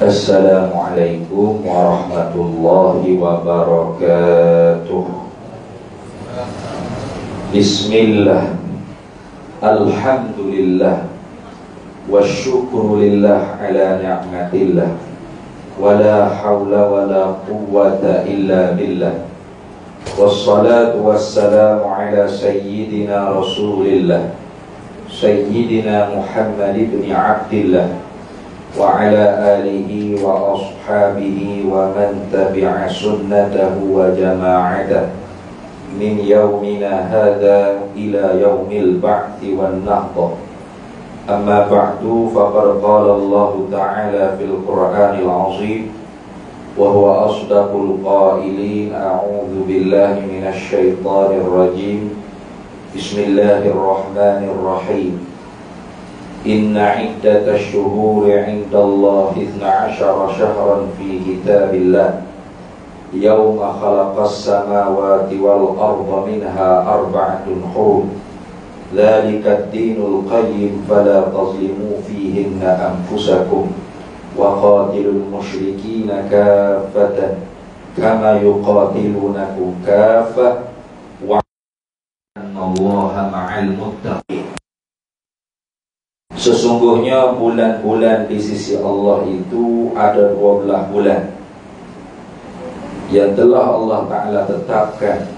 Assalamualaikum warahmatullahi wabarakatuh. Bismillah, alhamdulillah, wasyukru lillah ala ni'matillah, wala hawla wala quwwata illa billah. Wassalatu wassalamu ala sayyidina rasulillah, sayyidina Muhammad ibn Abdillah, wa ala alihi wa ashabihi wa man tabi'a sunnatahu wa jama'atahu min yaumina hadha ila yaumil ba'thi wan nahdah. Amma ba'du, faqad qala Allah ta'ala fil Qur'anil 'azim wa huwa asdaqul qailin. A'udzu billahi minasy syaithanir rajim. Bismillahirrahmanirrahim. Inna iddatash shuhuri 'indallahi 12 syahran fi kitabillah yawma khalaqas samawati wal arda minha arba'atun hurum. Dzalika ad-dinul qayyim fala tazlimu fihinna anfusakum wa qatilul musyrikina kaffatan kama yuqatilunakum kaffah wa annallaha ma'al muttaqin. Sesungguhnya bulan-bulan di sisi Allah itu ada 12 bulan yang telah Allah Ta'ala tetapkan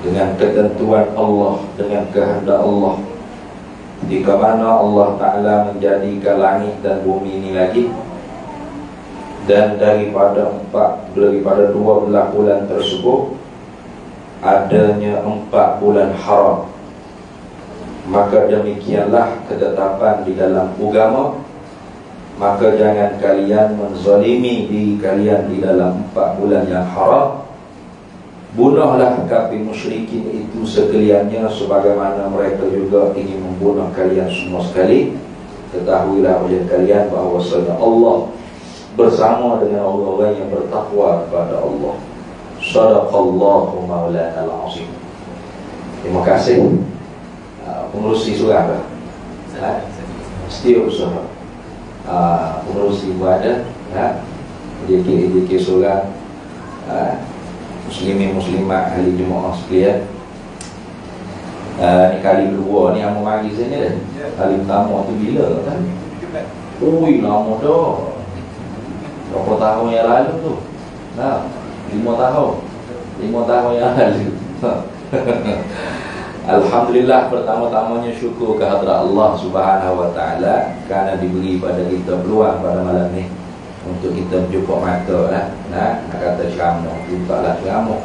dengan ketentuan Allah, dengan kehendak Allah, di mana Allah Ta'ala menjadikan langit dan bumi ini lagi. Dan daripada 12 bulan tersebut adanya 4 bulan haram. Maka demikianlah ketetapan di dalam agama. Maka jangan kalian menzalimi diri kalian di dalam 4 bulan yang haram. Bunuhlah kafir musyrikin itu sekaliannya, sebagaimana mereka juga ingin membunuh kalian semua sekali. Ketahuilah oleh kalian bahwasanya Allah bersama dengan orang-orang yang bertakwa kepada Allah. Shadaqallahu maulana al-azim. Terima kasih. Pengurusi surah apa? Setiap usaha pengurusi ibadah, dikir surah, muslimin muslimat ahli jemaah sekalian. Ni kali kedua ni yang mari sini dah. Kali pertama tu bila kan? Ui, lama dah. Berapa tahun yang lalu tu? 5 tahun. 5 tahun yang lalu. Alhamdulillah, pertama-tamanya syukur kehadrat Allah Subhanahu wa taala kerana diberi pada kita peluang pada malam ni untuk kita berjumpa mata lah. Nak kata ceramah, jumpalah ceramah.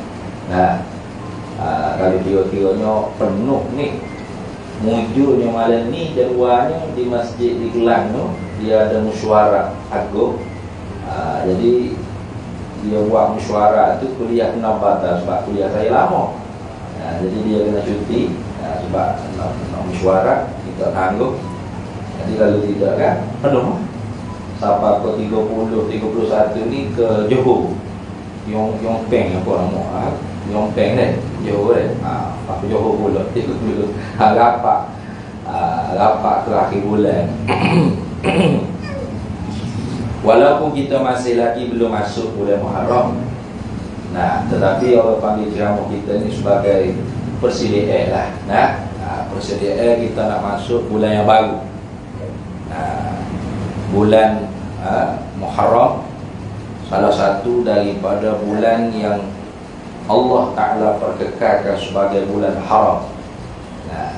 Kalau kira-kiranya penuh ni, mujurnya malam ni jadualnya di masjid di Kelang tu, dia ada mesyuarat agung. Jadi dia buat mesyuarat tu kuliah kena batal sebab kuliah saya lama. Jadi dia kena cuti sebab nak mesyuarat, kita tangguh. Jadi kalau tidak kan penuh. Sampai ke 30, 31 ni ke Johor. Yong Peng apa nama? Yong Peng ni, Johor ni. Apa Johor pula 30. Rapat ke akhir bulan. Walaupun kita masih lagi belum masuk bulan Muharram. Tetapi orang panggil ceramah kita ni sebagai persediaan lah. Persediaan kita nak masuk bulan yang baru. Bulan Muharram, salah satu daripada bulan yang Allah Ta'ala perkekalkan sebagai bulan haram.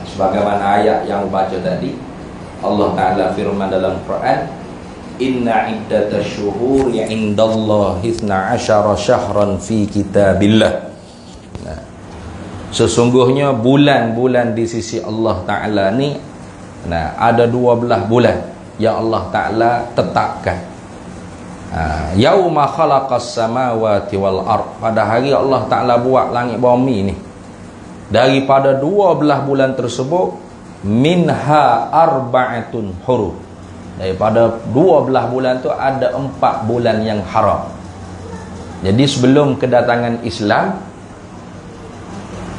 Sebagaimana ayat yang baca tadi, Allah Ta'ala firman dalam Quran, Inna iddatash syuhuri 'indallahi 12 syahran fi kitabillah. Sesungguhnya bulan-bulan di sisi Allah Ta'ala ni ada 12 bulan yang Allah Ta'ala tetapkan. Yauma khalaqas samawati wal ard, pada hari Allah Ta'ala buat langit bumi ni. Daripada 12 bulan tersebut, minha arba'atun hurum, daripada 12 bulan tu ada 4 bulan yang haram. Jadi sebelum kedatangan Islam,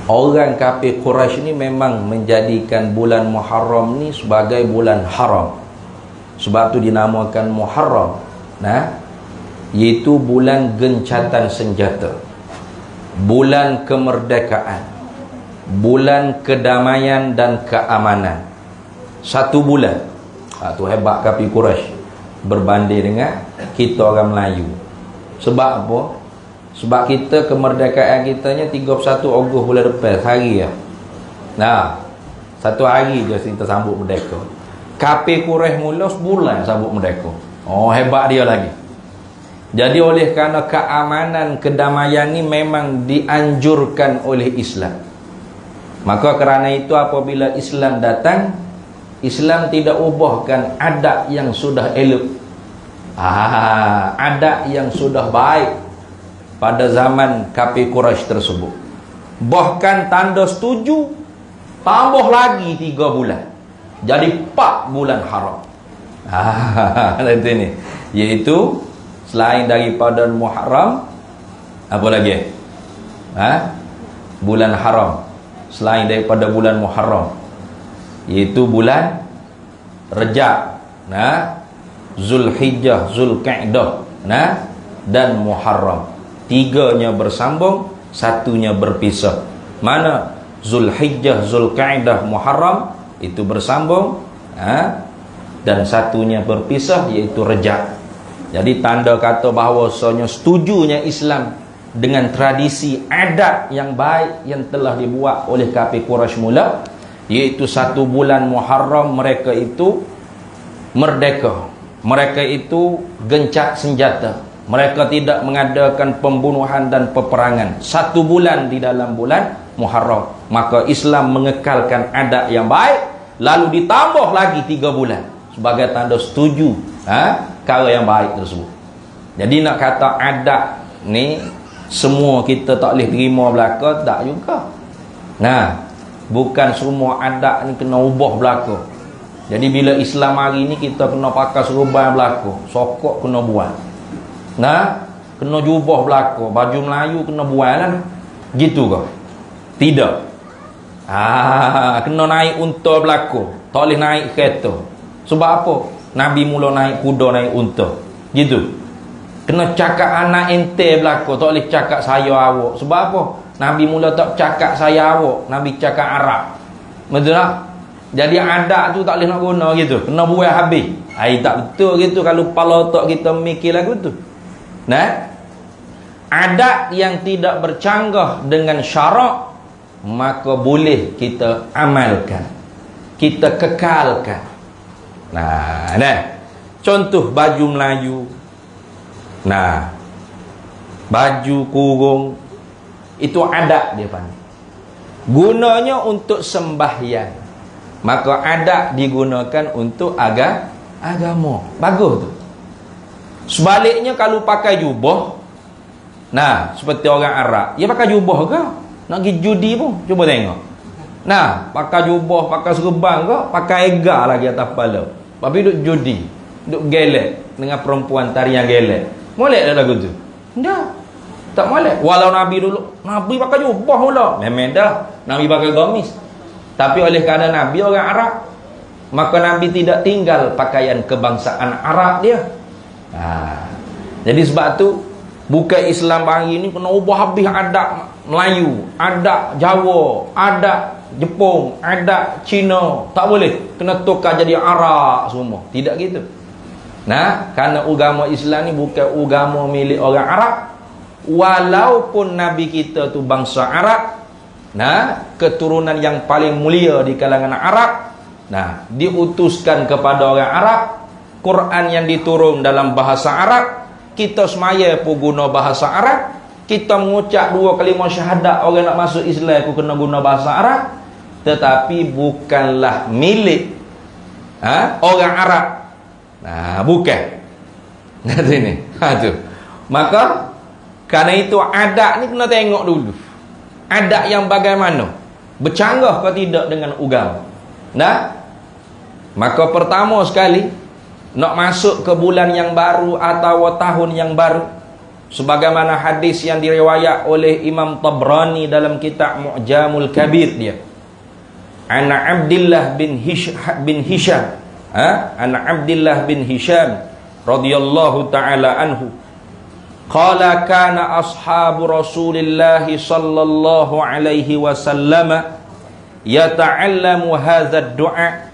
orang kafir Quraisy ni memang menjadikan bulan Muharram ni sebagai bulan haram. Sebab tu dinamakan Muharram. Nah, iaitu bulan gencatan senjata, bulan kemerdekaan, bulan kedamaian dan keamanan. Satu bulan. Tu hebat kafir Quraisy berbanding dengan kita orang Melayu. Sebab apa? Sebab kita kemerdekaan kitanya 31 Ogos bulan depan, hari ya. Nah, satu hari je kita sambut merdeka. Kafir Quraisy mula sebulan sambut merdeka. Oh, hebat dia lagi. Jadi oleh kerana keamanan, kedamaian ni memang dianjurkan oleh Islam. Maka kerana itu apabila Islam datang, Islam tidak ubahkan adat yang sudah elok, adat yang sudah baik pada zaman kafir Quraisy tersebut. Bahkan tanda setuju, tambah lagi 3 bulan, jadi 4 bulan haram. Itu ni, iaitu selain daripada Muharram, apa lagi? Bulan haram selain daripada bulan Muharram, iaitu bulan Rejab, Zulhijjah, Zulqa'dah, dan Muharram. 3-nya bersambung, 1-nya berpisah. Mana Zulhijjah, Zulqa'dah, Muharram itu bersambung, dan 1-nya berpisah, iaitu Rejab. Jadi tanda kata bahawasanya setujunya Islam dengan tradisi adat yang baik yang telah dibuat oleh kafir Quraisy mula, iaitu 1 bulan Muharram mereka itu merdeka, mereka itu gencat senjata, mereka tidak mengadakan pembunuhan dan peperangan 1 bulan di dalam bulan Muharram. Maka Islam mengekalkan adat yang baik, lalu ditambah lagi 3 bulan sebagai tanda setuju cara yang baik tersebut. Jadi nak kata adat ni semua kita tak boleh terima belaka, tak juga. Bukan semua adat ni kena ubah belaka. Jadi bila Islam hari ni kita kena pakai serban belaka, sokok kena buat, kena jubah belaka, baju Melayu kena buat lah. Gitu ke? Tidak. Kena naik unta belaka, tak boleh naik kereta. Sebab apa? Nabi mula naik kuda, naik unta. Gitu. Kena cakap anak ente belaka, tak boleh cakap saya awak. Sebab apa? Nabi mula tak cakap saya awak, Nabi cakap Arab. Betul tak? Jadi adat tu tak boleh nak guna gitu, kena buat habis. Tak betul gitu kalau kepala otak kita mikir lagu tu. Adat yang tidak bercanggah dengan syarak, maka boleh kita amalkan, kita kekalkan. Contoh baju Melayu, baju kurung, itu adat dia panggil. Gunanya untuk sembahyang, maka adat digunakan untuk agama. Bagus tu. Sebaliknya kalau pakai jubah, seperti orang Arab, dia pakai jubah ke? Nak pergi judi pun, cuba tengok. Pakai jubah, pakai serban ke? Pakai egar lagi atas kepala. Tapi duduk judi, duduk gelek dengan perempuan tarian gelek. Molek dah lagu tu? Tak molek. Walau Nabi dulu, Nabi pakai jubah mula, memang dah Nabi pakai gamis. Tapi oleh kerana Nabi orang Arab, maka Nabi tidak tinggal pakaian kebangsaan Arab dia. Jadi sebab tu bukan Islam hari ni kena ubah habis adat Melayu, adat Jawa, adat Jepun, adat Cina. Tak boleh, kena tukar jadi Arab semua. Tidak gitu. Kerana agama Islam ni bukan agama milik orang Arab. Walaupun Nabi kita tu bangsa Arab, keturunan yang paling mulia di kalangan Arab, diutuskan kepada orang Arab, Quran yang diturun dalam bahasa Arab, kita semaya pun guna bahasa Arab, kita mengucap 2 kalimah syahadat orang nak masuk Islam aku kena guna bahasa Arab, tetapi bukanlah milik orang Arab. Bukan. Ini. Tu. Maka kerana itu adat ni kena tengok dulu. Adat yang bagaimana? Bercanggah ke tidak dengan agama? Maka pertama sekali nak masuk ke bulan yang baru atau tahun yang baru, sebagaimana hadis yang diriwayat oleh Imam Tabrani dalam kitab Mu'jamul Kabir dia. Ana Abdullah bin Hisham, Ana Abdullah bin Hisham radhiyallahu taala anhu qala kana ashabu Rasulillah sallallahu alaihi wasallam yata'allamu hadha ad-du'a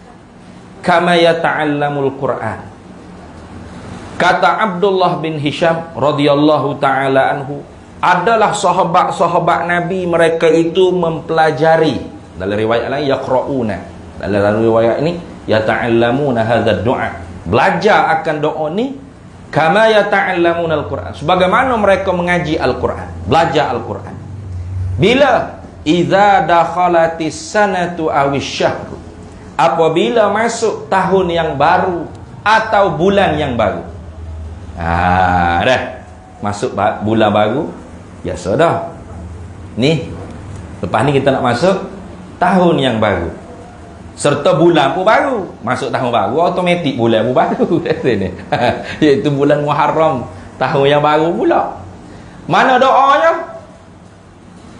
kama yata'allamul Qur'an. Kata Abdullah bin Hisham radhiyallahu taala anhu, adalah sahabat-sahabat Nabi, mereka itu mempelajari, dalam riwayat lain yaqra'una, dalam riwayat ini yata'allamuna hadha ad-du'a, belajar akan doa ni kama yata'allamuna al-Qur'an, sebagaimana mereka mengaji Al-Qur'an, belajar Al-Qur'an. Bila idza dakhalatis sanatu awis syahru, apabila masuk tahun yang baru atau bulan yang baru. Dah masuk bulan baru, biasa dah. Ni lepas ni kita nak masuk tahun yang baru, serta bulan pun baru. Masuk tahun baru, automatik bulan pun baru. Iaitu bulan Muharram, tahun yang baru pula. Mana doanya?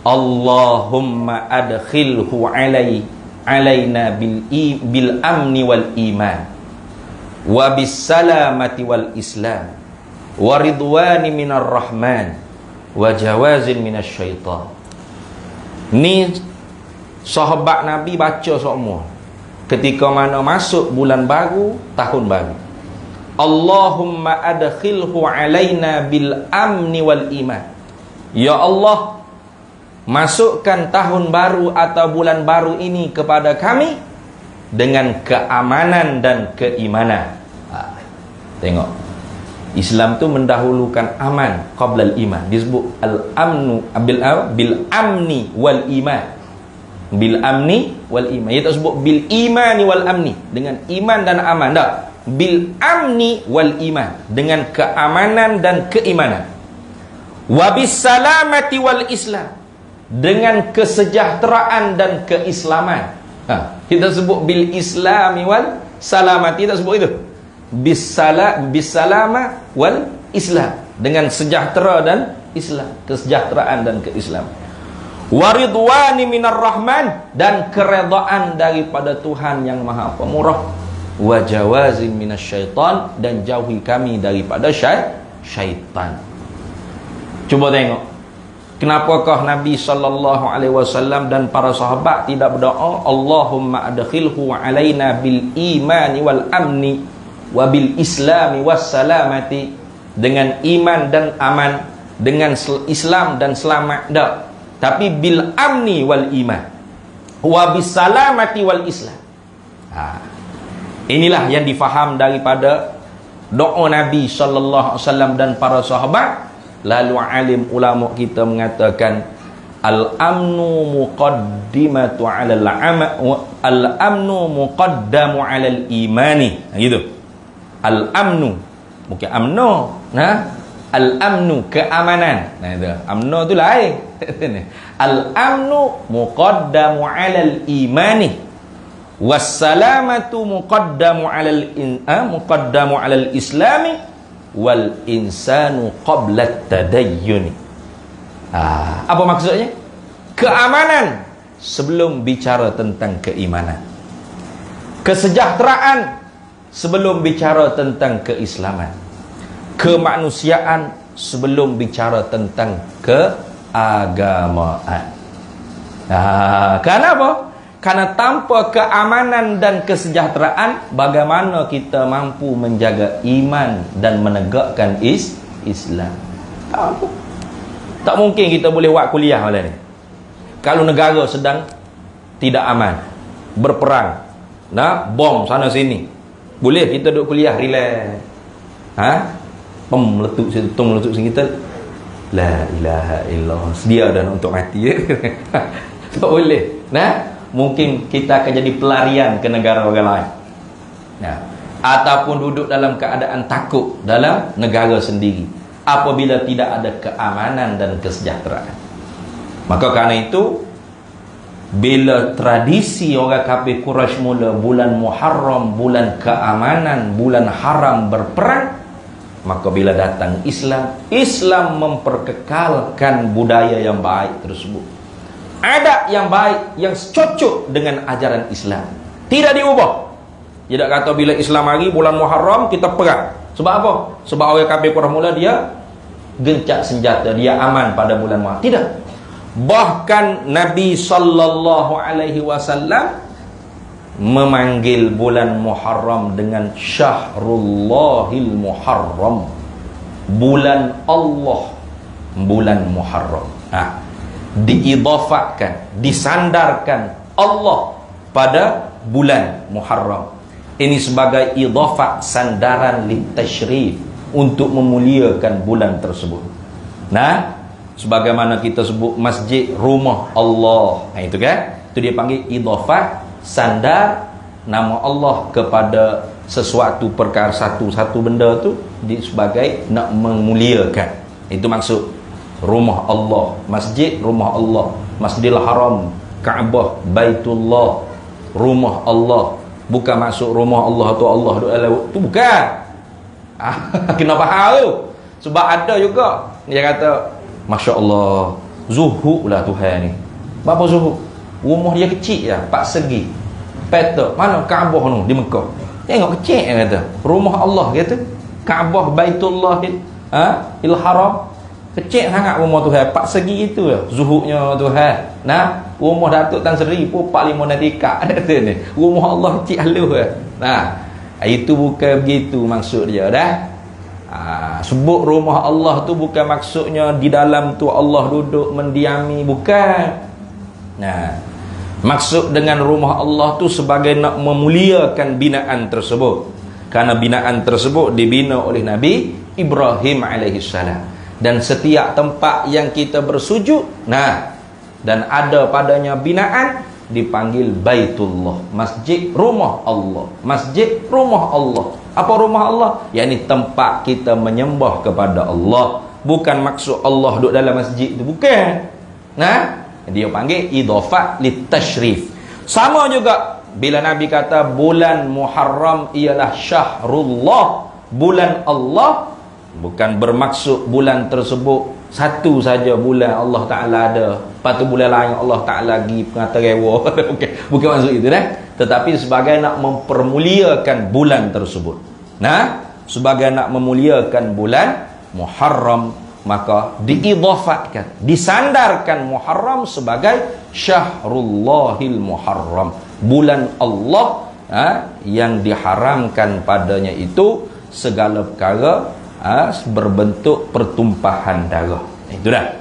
Allahumma adkhilhu alaina bil amni wal iman wa bis salamati wal islam wa ridwani minar rahman wa jawazin minasy syaitan. Ni sahabat Nabi baca semua ketika mana masuk bulan baru, tahun baru. Allahumma adkhilhu alaina bil amni wal iman. Ya Allah, masukkan tahun baru atau bulan baru ini kepada kami dengan keamanan dan keimanan. Tengok, Islam tu mendahulukan aman qabla al-iman. Disebut al-amnu bil amni wal iman. Bil amni wal iman. Ia tak sebut bil imani wal amni, dengan iman dan aman. Tak. Bil amni wal iman, dengan keamanan dan keimanan. Wa bis salamati wal islam, dengan kesejahteraan dan keislaman. Kita sebut bil islami wal salamati, tak sebut itu. Bis salama wal islam, dengan sejahtera dan Islam, kesejahteraan dan keislaman. Waridwani minar rahman, dan keredaan daripada Tuhan yang Maha Pemurah. Wa jawazin minasyaitan, dan jauhi kami daripada syaitan. Cuba tengok, kenapakah Nabi sallallahu alaihi wasallam dan para sahabat tidak berdoa Allahumma adkhilhu alaina bil imani wal amni wa bil islami was salamati, dengan iman dan aman, dengan Islam dan selamat. Tak. Tapi bil amni wal iman wa bis salamati wal islam. Inilah yang difaham daripada doa Nabi sallallahu alaihi wasallam dan para sahabat. Lalu alim ulama kita mengatakan al-amnu muqaddimatu 'alal al-amnu muqaddamu 'alal imani. Gitu. Al-amnu, bukan amno, al-amnu keamanan. Nah itu. Amno tu lain. Al-amnu muqaddamu 'alal imani. Was-salamatu muqaddamu 'alal islami. Wal insanu qabla tadayyuni. Apa maksudnya? Keamanan sebelum bicara tentang keimanan, kesejahteraan sebelum bicara tentang keislaman, kemanusiaan sebelum bicara tentang keagamaan. Kenapa? Karena tanpa keamanan dan kesejahteraan, bagaimana kita mampu menjaga iman dan menegakkan Islam? Tak mungkin kita boleh buat kuliah malam ni kalau negara sedang tidak aman, berperang, bom sana sini. Boleh kita duduk kuliah relax? Meletup situ, meletup sini, kita la ilaha illallah, sedia dah untuk mati. Tak boleh. Mungkin kita akan jadi pelarian ke negara orang lain. Ataupun duduk dalam keadaan takut dalam negara sendiri apabila tidak ada keamanan dan kesejahteraan. Maka kerana itu, bila tradisi orang kafir Quraisy mula bulan Muharram, bulan keamanan, bulan haram berperang, maka bila datang Islam, Islam memperkekalkan budaya yang baik tersebut. Adat yang baik, yang cocok dengan ajaran Islam, tidak diubah. Tidak kata bila Islam hari bulan Muharram kita perang. Sebab apa? Sebab orang kafir Quraisy mula dia gencat senjata, dia aman pada bulan Muharram. Tidak. Bahkan Nabi sallallahu alaihi wasallam memanggil bulan Muharram dengan Syahrullahil Muharram, bulan Allah, bulan Muharram. Diidafatkan, disandarkan Allah pada bulan Muharram. Ini sebagai idafat, sandaran litasyrif, untuk memuliakan bulan tersebut. Nah, sebagaimana kita sebut masjid rumah Allah, itu kan, itu dia panggil idafat, sandar nama Allah kepada sesuatu perkara, satu benda tu sebagai nak memuliakan. Itu maksud rumah Allah, masjid rumah Allah, Masjidil Haram, Kaabah, Baitullah, rumah Allah. Bukan maksud rumah Allah tu Allah duduk dalam tu, bukan. Kena faham tu. Sebab ada juga dia kata, Masya Allah, zuhud lah Tuhan ni. Berapa zuhud? Rumah dia kecil lah, 4 segi, petak. Mana Kaabah tu di Mekah? Tengok kecil, dia kata. Rumah Allah, kata Kaabah, Baitullah, Il Haram, kecil sangat rumah Tuhan, 4 segi itu lah zuhudnya Tuhan. Nah, rumah Datuk Tan Seri pun 4-5 nadika ni. Rumah Allah kecil halus lah. Nah, itu bukan begitu maksud dia dah. Sebut rumah Allah tu bukan maksudnya di dalam tu Allah duduk mendiami, bukan. Nah, maksud dengan rumah Allah tu sebagai nak memuliakan binaan tersebut, karena binaan tersebut dibina oleh Nabi Ibrahim alaihissalam. Dan setiap tempat yang kita bersujud, nah, dan ada padanya binaan, dipanggil Baitullah, masjid rumah Allah, masjid rumah Allah. Apa rumah Allah? Yakni tempat kita menyembah kepada Allah. Bukan maksud Allah duduk dalam masjid itu, bukan. Nah, dia panggil idafat litasyrif. Sama juga bila Nabi kata bulan Muharram ialah syahrullah, bulan Allah, bukan bermaksud bulan tersebut satu saja bulan Allah Ta'ala ada, lepas tu bulan lain Allah Ta'ala lagi pengata rewa. Bukan maksud itu dah. Tetapi sebagai nak mempermuliakan bulan tersebut. Nah, sebagai nak memuliakan bulan Muharram, maka diidafatkan, disandarkan Muharram sebagai Syahrullahil Muharram, bulan Allah, yang diharamkan padanya itu segala perkara berbentuk pertumpahan darah. Itu dah.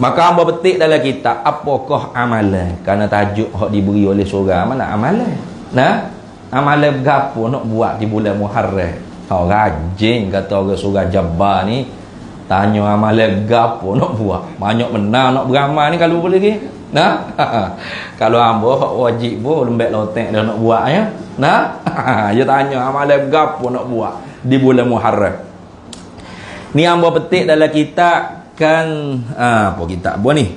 Maka hamba petik dalam kitab, apakah amalan? Kerana tajuk hak diberi oleh seorang, mana amalan? Nah, amalan berapa nak buat di bulan Muharram? Rajin kata orang surah Jabbar ni, tanya amalan berapa nak buat. Banyak benar nak beramal ni kalau boleh lagi. Nah, kalau hamba hak wajib pun lembek lotek dah nak buat ya. Nah, dia tanya amalan berapa nak buat di bulan Muharram. Ni hamba petik dalam kitab kan, apa kitab buat ni?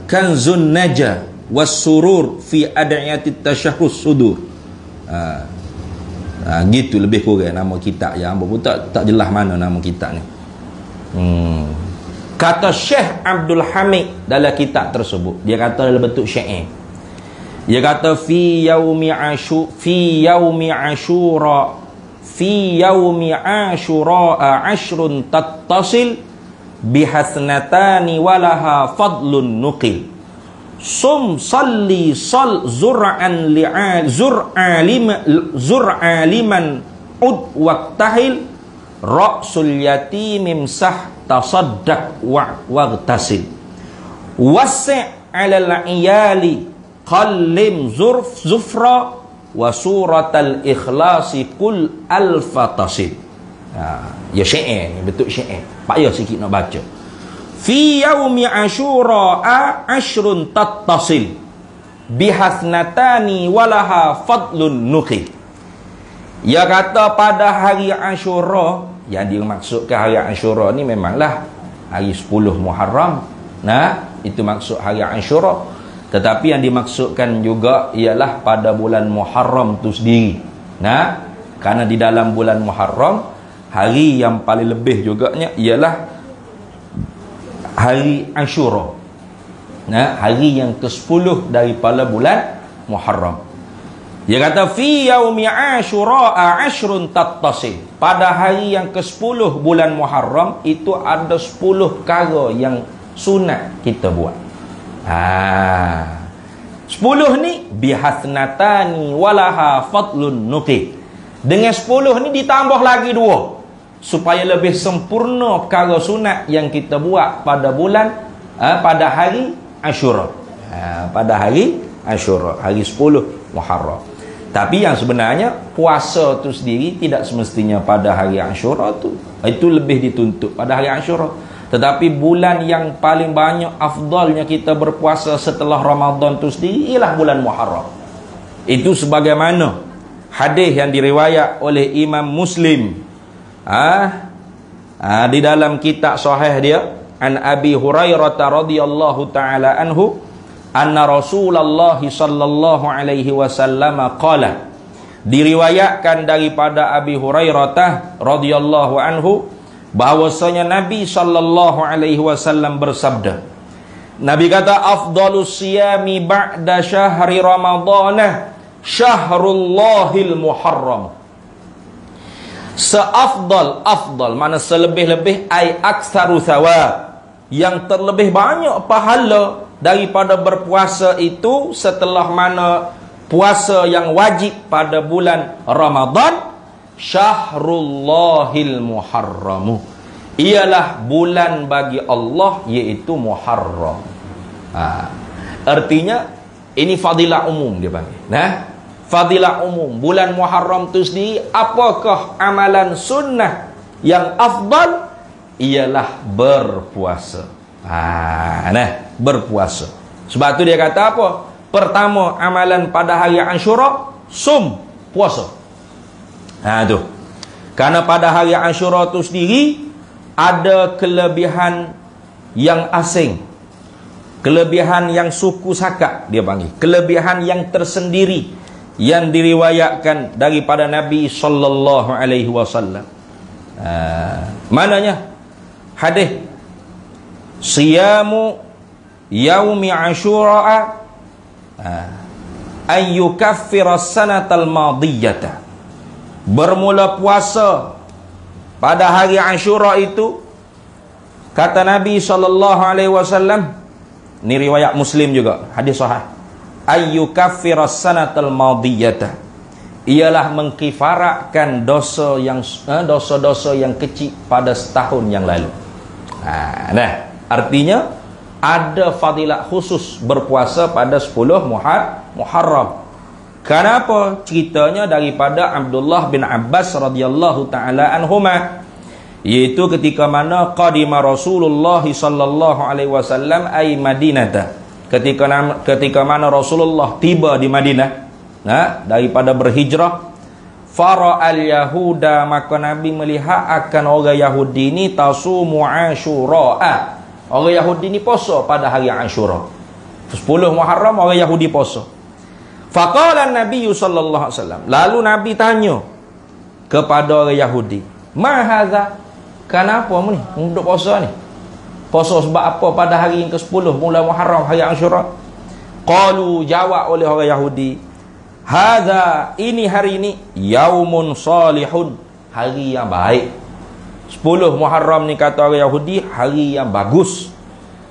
Kanzun Najah was surur fi ad'iyatit tasyahhus sudur. Gitu lebih kurang nama kitab yang hamba pun tak jelas mana nama kitab ni. Kata Syekh Abdul Hamid dalam kitab tersebut, dia kata dalam bentuk syair. Dia kata fi yaumi ashura ashrun tattasil bihasnatani walaha fadlun nuqil. Sum salli sal zur'an liman ud waqtahil ra'sul yatimim sah tasaddaq waqtasil wasi' 'alal iyali qallim zufra wa suratal ikhlasi kul alfatasid. Ya syair, betul syair. Payah sikit nak baca. Fi yaumi ashura ashrun tattasil bihasnatani walaha fadlun nuqi. Dia kata pada hari Ashura, yang dimaksudkan hari Ashura ni memanglah hari 10 Muharram. Nah, itu maksud hari Ashura. Tetapi yang dimaksudkan juga ialah pada bulan Muharram tu sendiri. Nah, kerana di dalam bulan Muharram, hari yang paling lebih juganya ialah hari Ashura. Nah, hari yang ke-10 daripada bulan Muharram. Dia kata fi yaumi asyura ashrun tattasil. Pada hari yang ke-10 bulan Muharram itu ada 10 perkara yang sunat kita buat. 10 ni bihathnatani walaha fadlun nuqi. Dengan 10 ni ditambah lagi 2 supaya lebih sempurna perkara sunat yang kita buat pada bulan pada hari Asyura. Pada hari Asyura, hari 10 Muharram. Tapi yang sebenarnya puasa tu sendiri tidak semestinya pada hari Asyura tu. Itu lebih dituntut pada hari Asyura. Tetapi bulan yang paling banyak afdalnya kita berpuasa setelah Ramadan tu sendiri ialah bulan Muharram. Itu sebagaimana hadis yang diriwayat oleh Imam Muslim di dalam kitab sahih dia, an Abi Hurairah radhiyallahu taala anhu, anna Rasulullah sallallahu alaihi wasallam qala. Diriwayatkan daripada Abi Hurairah radhiyallahu anhu bahwasanya Nabi sallallahu alaihi wasallam bersabda. Nabi kata afdalus siyami ba'da syahri ramadhan syahrullahil muharram. Afdal mana selebih-lebih ai aktsaru thawab, yang terlebih banyak pahala daripada berpuasa itu setelah mana puasa yang wajib pada bulan Ramadan, Syahrullahil Muharramu, ialah bulan bagi Allah, iaitu Muharram. Artinya ini fadilah umum dia panggil. Fadilah umum bulan Muharram tu sendiri. Apakah amalan sunnah yang afdal? Ialah berpuasa. Berpuasa. Sebab tu dia kata apa? Pertama, amalan pada hari Asyura, puasa. Tu. Karena pada hari Asyura tu sendiri ada kelebihan yang asing, kelebihan yang suku sakak dia panggil, kelebihan yang tersendiri yang diriwayatkan daripada Nabi sallallahu alaihi wasallam. Mananya hadis siyamu yaumi Asyura ay yukaffira sanatal madiyata. Bermula puasa pada hari Asyura itu, kata Nabi sallallahu alaihi wasallam, ni riwayat Muslim juga, hadis sahih, ayyukaffiras sanatal madiyata, ialah mengkifaratkan dosa-dosa yang kecil pada setahun yang lalu. Artinya ada fadilat khusus berpuasa pada 10 Muharram. Kenapa? Ceritanya daripada Abdullah bin Abbas radhiyallahu taala anhuma, iaitu ketika mana qadima Rasulullah sallallahu alaihi wasallam ay Madinah, ketika mana Rasulullah tiba di Madinah, daripada berhijrah, fara'al yahuda, maka Nabi melihat akan orang Yahudi ni tasumu Asyura. Orang Yahudi ni puasa pada hari Asyura. 10 Muharram orang Yahudi puasa. Faqala Nabi sallallahu alaihi wasallam, lalu Nabi tanya kepada orang Yahudi, ma hadza, kenapa ni duduk puasa ni? Puasa sebab apa pada hari yang ke-10 bulan Muharram, hari Asyura? Qalu, jawab oleh orang Yahudi, hadza, ini hari ini yaumun salihun, hari yang baik. 10 Muharram ni kata orang Yahudi hari yang bagus.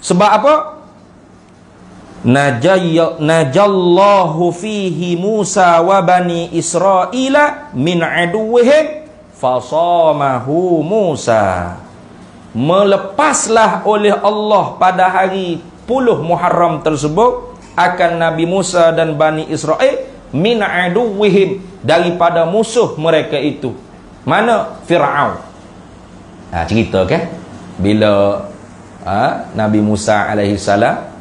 Sebab apa? Najallahu fihi Musa wa bani Israila min aduwwihim fasamahu Musa. Melepaslah oleh Allah pada hari 10 Muharram tersebut akan Nabi Musa dan Bani Israel min aduwwihim, daripada musuh mereka itu. Mana? Fir'aun. Cerita kan bila Nabi Musa alaihi salam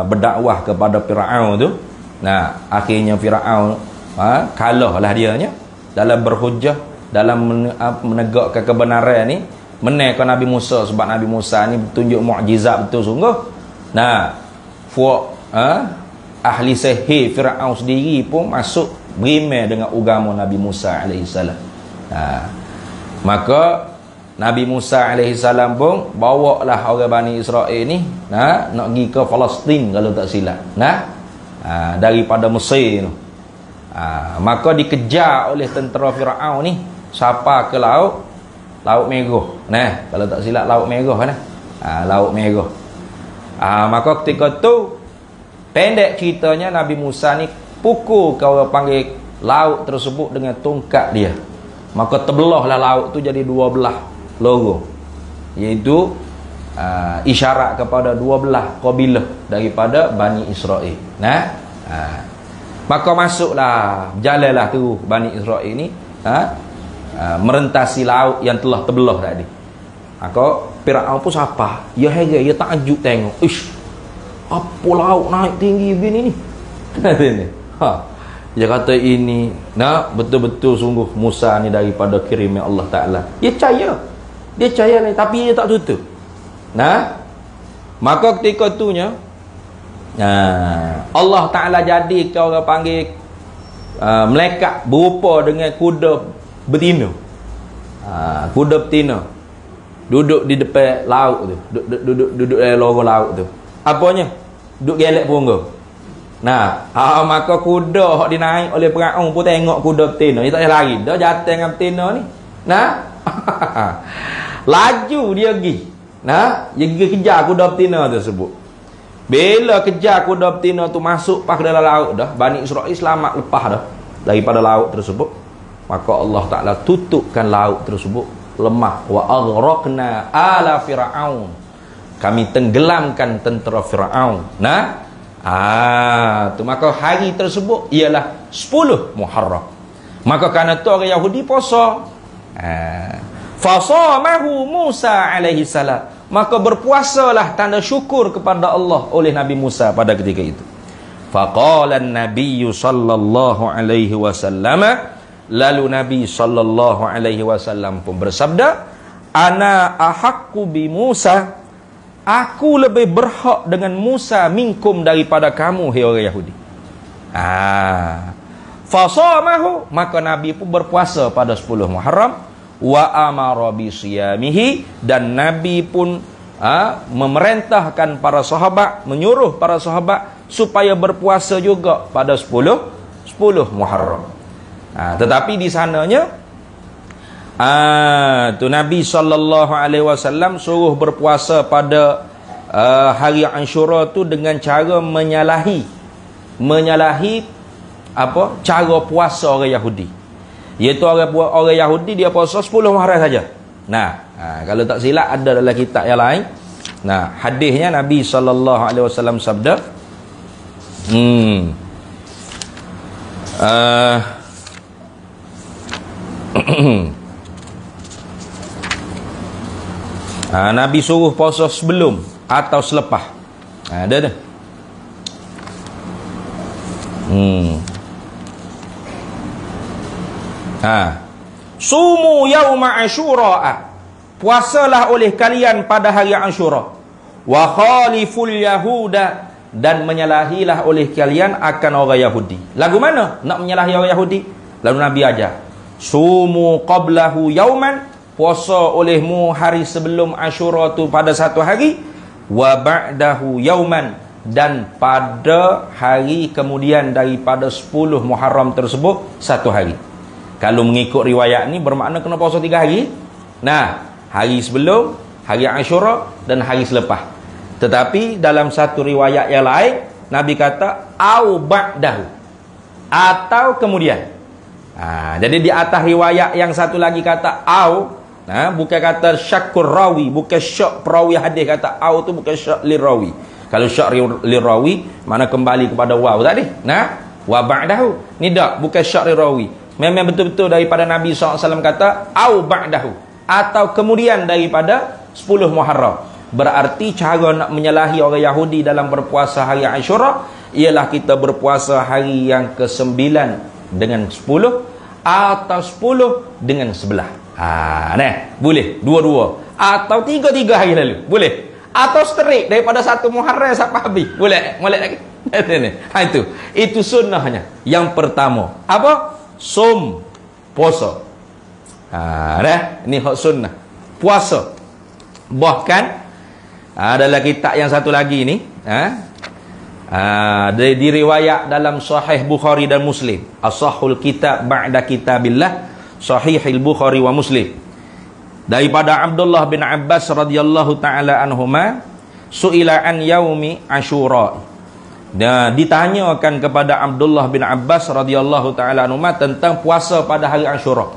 berdakwah kepada Fir'aun tu. Akhirnya Fir'aun kalahlah dianya dalam berhujah, dalam menegakkan kebenaran ni, menangkan Nabi Musa. Sebab Nabi Musa ni tunjuk mukjizat betul sungguh. Ahli sihir Fir'aun sendiri pun masuk berimeh dengan agama Nabi Musa alaihi salam. Maka Nabi Musa AS pun bawa lah orang Bani Israel ni nak pergi ke Palestin kalau tak silap. daripada Mesir tu. Maka dikejar oleh tentera Firaun ni sampai ke Laut Merah. Nah, kalau tak silap Laut Merah kan. Laut Merah. Maka ketika tu pendek ceritanya Nabi Musa ni pukul kau orang panggil laut tersebut dengan tongkat dia. Maka terbelahlah laut tu jadi 12 lorong. Iaitu isyarat kepada 12 kabilah daripada Bani Israel. Nah, maka masuklah, jalanlah tu Bani Israel ni merentasi laut yang telah terbelah tadi. Maka Firaun pun siapa? Ya heran, ya takjub tengok. Ish, apa laut naik tinggi begini ni? Dia kata ini, betul-betul sungguh Musa ni daripada kiriman Allah Ta'ala. Dia percaya ni, tapi dia tak tutup. Maka ketika itunya Allah Ta'ala jadi kau orang panggil melekat berupa dengan kuda betina. Kuda betina duduk di depan laut tu, duduk dalam lorong laut tu. Apanya? Duduk gelek punggung. Maka kuda hak dinaik oleh Firaun pun tengok kuda betina, dia tak payah lari, dah jatuh dengan betina ni. Laju dia pergi. Dia pergi kejar kuda betina tersebut. Bila kejar kuda betina tu masuk ke dalam laut dah, Bani Israel selamat lepas dah daripada laut tersebut. Maka Allah Ta'ala tutupkan laut tersebut lemah. Wa aghraqna ala Firaun, kami tenggelamkan tentera Firaun. Tu maka hari tersebut ialah 10 Muharram. Maka kerana tu orang Yahudi puasa. Fasamahu Musa alaihi salam, maka berpuasalah tanda syukur kepada Allah oleh Nabi Musa pada ketika itu. Faqala an-nabiy sallallahu alaihi wasallam, lalu Nabi sallallahu alaihi wasallam pun bersabda, ana ahaqqu bi Musa, aku lebih berhak dengan Musa minkum daripada kamu, hai orang Yahudi. Fasamahu, maka Nabi pun berpuasa pada 10 Muharram. Wa amara bi siyamihi, dan Nabi pun memerintahkan para sahabat, menyuruh para sahabat supaya berpuasa juga pada 10 Muharram. Tetapi di sananya tu Nabi sallallahu alaihi wasallam suruh berpuasa pada hari Ashura tu dengan cara menyalahi cara puasa orang Yahudi. Iaitu orang Yahudi dia puasa 10 Muharram saja. Kalau tak silap ada dalam kitab yang lain. Hadisnya Nabi sallallahu alaihi wasallam sabda, Nabi suruh puasa sebelum atau selepas. Ada dah. Sumu yauma Asyura, puasalah oleh kalian pada hari Asyura. Wa khaliful yahuda, dan menyalahilah oleh kalian akan orang Yahudi. Lagu mana nak menyalahi orang Yahudi? Lalu Nabi ajar, sumu qablahu yauman, puasa olehmu hari sebelum Asyura tu pada satu hari. Wa ba'dahu yauman, dan pada hari kemudian daripada 10 Muharram tersebut satu hari. Kalau mengikut riwayat ni bermakna kena puasa 3 hari. Hari sebelum, hari Asyura dan hari selepas. Tetapi dalam satu riwayat yang lain Nabi kata au ba'dahu, atau kemudian. Jadi di atas riwayat yang satu lagi kata au, bukan kata syakkur rawi, bukan syak perawi hadis kata au tu bukan syak lirawi. Kalau syak lirawi mana kembali kepada waw tadi. Wa ba'dahu ni tak, bukan syak lirawi. Memang betul-betul daripada Nabi SAW kata au ba'dahu, atau kemudian daripada 10 Muharram. Berarti cara nak menyalahi orang Yahudi dalam berpuasa hari Asyura ialah kita berpuasa hari yang ke-9 dengan 10, atau 10 dengan 11. Boleh dua-dua, atau 3 hari lalu boleh, atau straight daripada 1 Muharram sampai habis boleh lagi. Itu sunnahnya. Yang pertama apa? Som, puasa. Ini hak sunnah, puasa. Bahkan dalam kitab yang satu lagi ni, Diriwayat dalam Sahih Bukhari dan Muslim. As-sahhul kitab ba'da kitabillah, Sahihil Bukhari wa Muslim. Daripada Abdullah bin Abbas radhiyallahu taala anhuma, su'ila an yaumi Asyura. Dan ditanyakan kepada Abdullah bin Abbas radhiyallahu taala anhuma tentang puasa pada hari Asyura.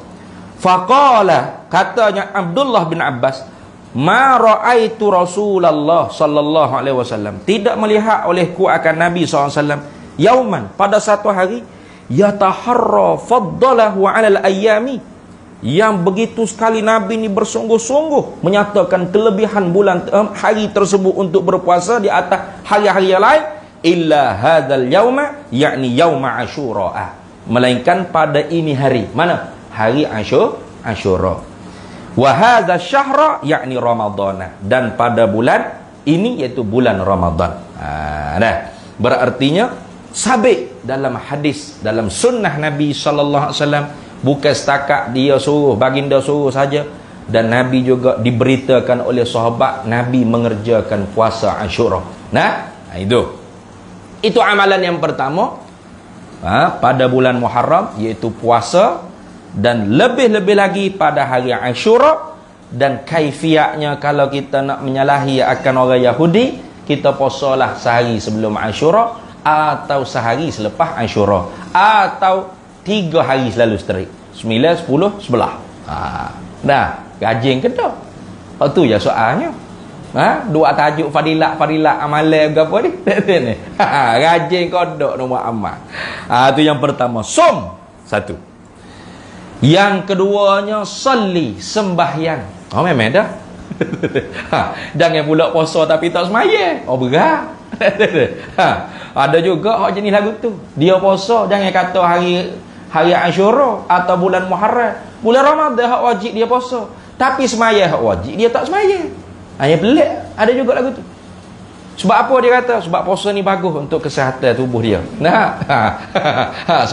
Faqala, katanya Abdullah bin Abbas, ma ra'aitu Rasulullah sallallahu alaihi wasallam, tidak melihat olehku akan Nabi sallallahu alaihi wasallam, yauman, pada satu hari, yataharra faddalahu 'alal ayyami, yang begitu sekali Nabi ini bersungguh-sungguh menyatakan kelebihan hari tersebut untuk berpuasa di atas hari-hari yang lain, illa hadzal yauma, yakni yauma Asyura, melainkan pada ini hari, mana? Hari Asyura. Wa hadza syahra, yakni Ramadhan, dan pada bulan ini iaitu bulan Ramadan. Berartinya sabit dalam hadis, dalam sunnah Nabi sallallahu alaihi wasallam, bukan setakat dia suruh, baginda suruh saja, dan Nabi juga diberitakan oleh sahabat Nabi mengerjakan puasa Asyura. Itu amalan yang pertama pada bulan Muharram, iaitu puasa, dan lebih-lebih lagi pada hari Asyura. Dan kaifiatnya, kalau kita nak menyalahi akan orang Yahudi, kita puasalah sehari sebelum Asyura, atau sehari selepas Asyura, atau 3 hari selalu straight, 9, 10, 11. Rajin ke tak? Itu je soalnya. Dua tajuk fadilat amalan ke apa ni? Rajin kodok nombor amal. Itu yang pertama, som, satu. Yang keduanya, salli, sembahyang. Memang dah. Jangan pula puasa tapi tak semaya. Berat. Ada juga hak jenis lagu tu. Dia puasa, jangan kata hari Asyura atau bulan Muharram. Bulan Ramadan hak wajib dia puasa, tapi semaya hak wajib dia tak semaya. Yang pelik. Ada juga lagu tu. Sebab apa dia kata? Sebab puasa ni bagus untuk kesihatan tubuh dia.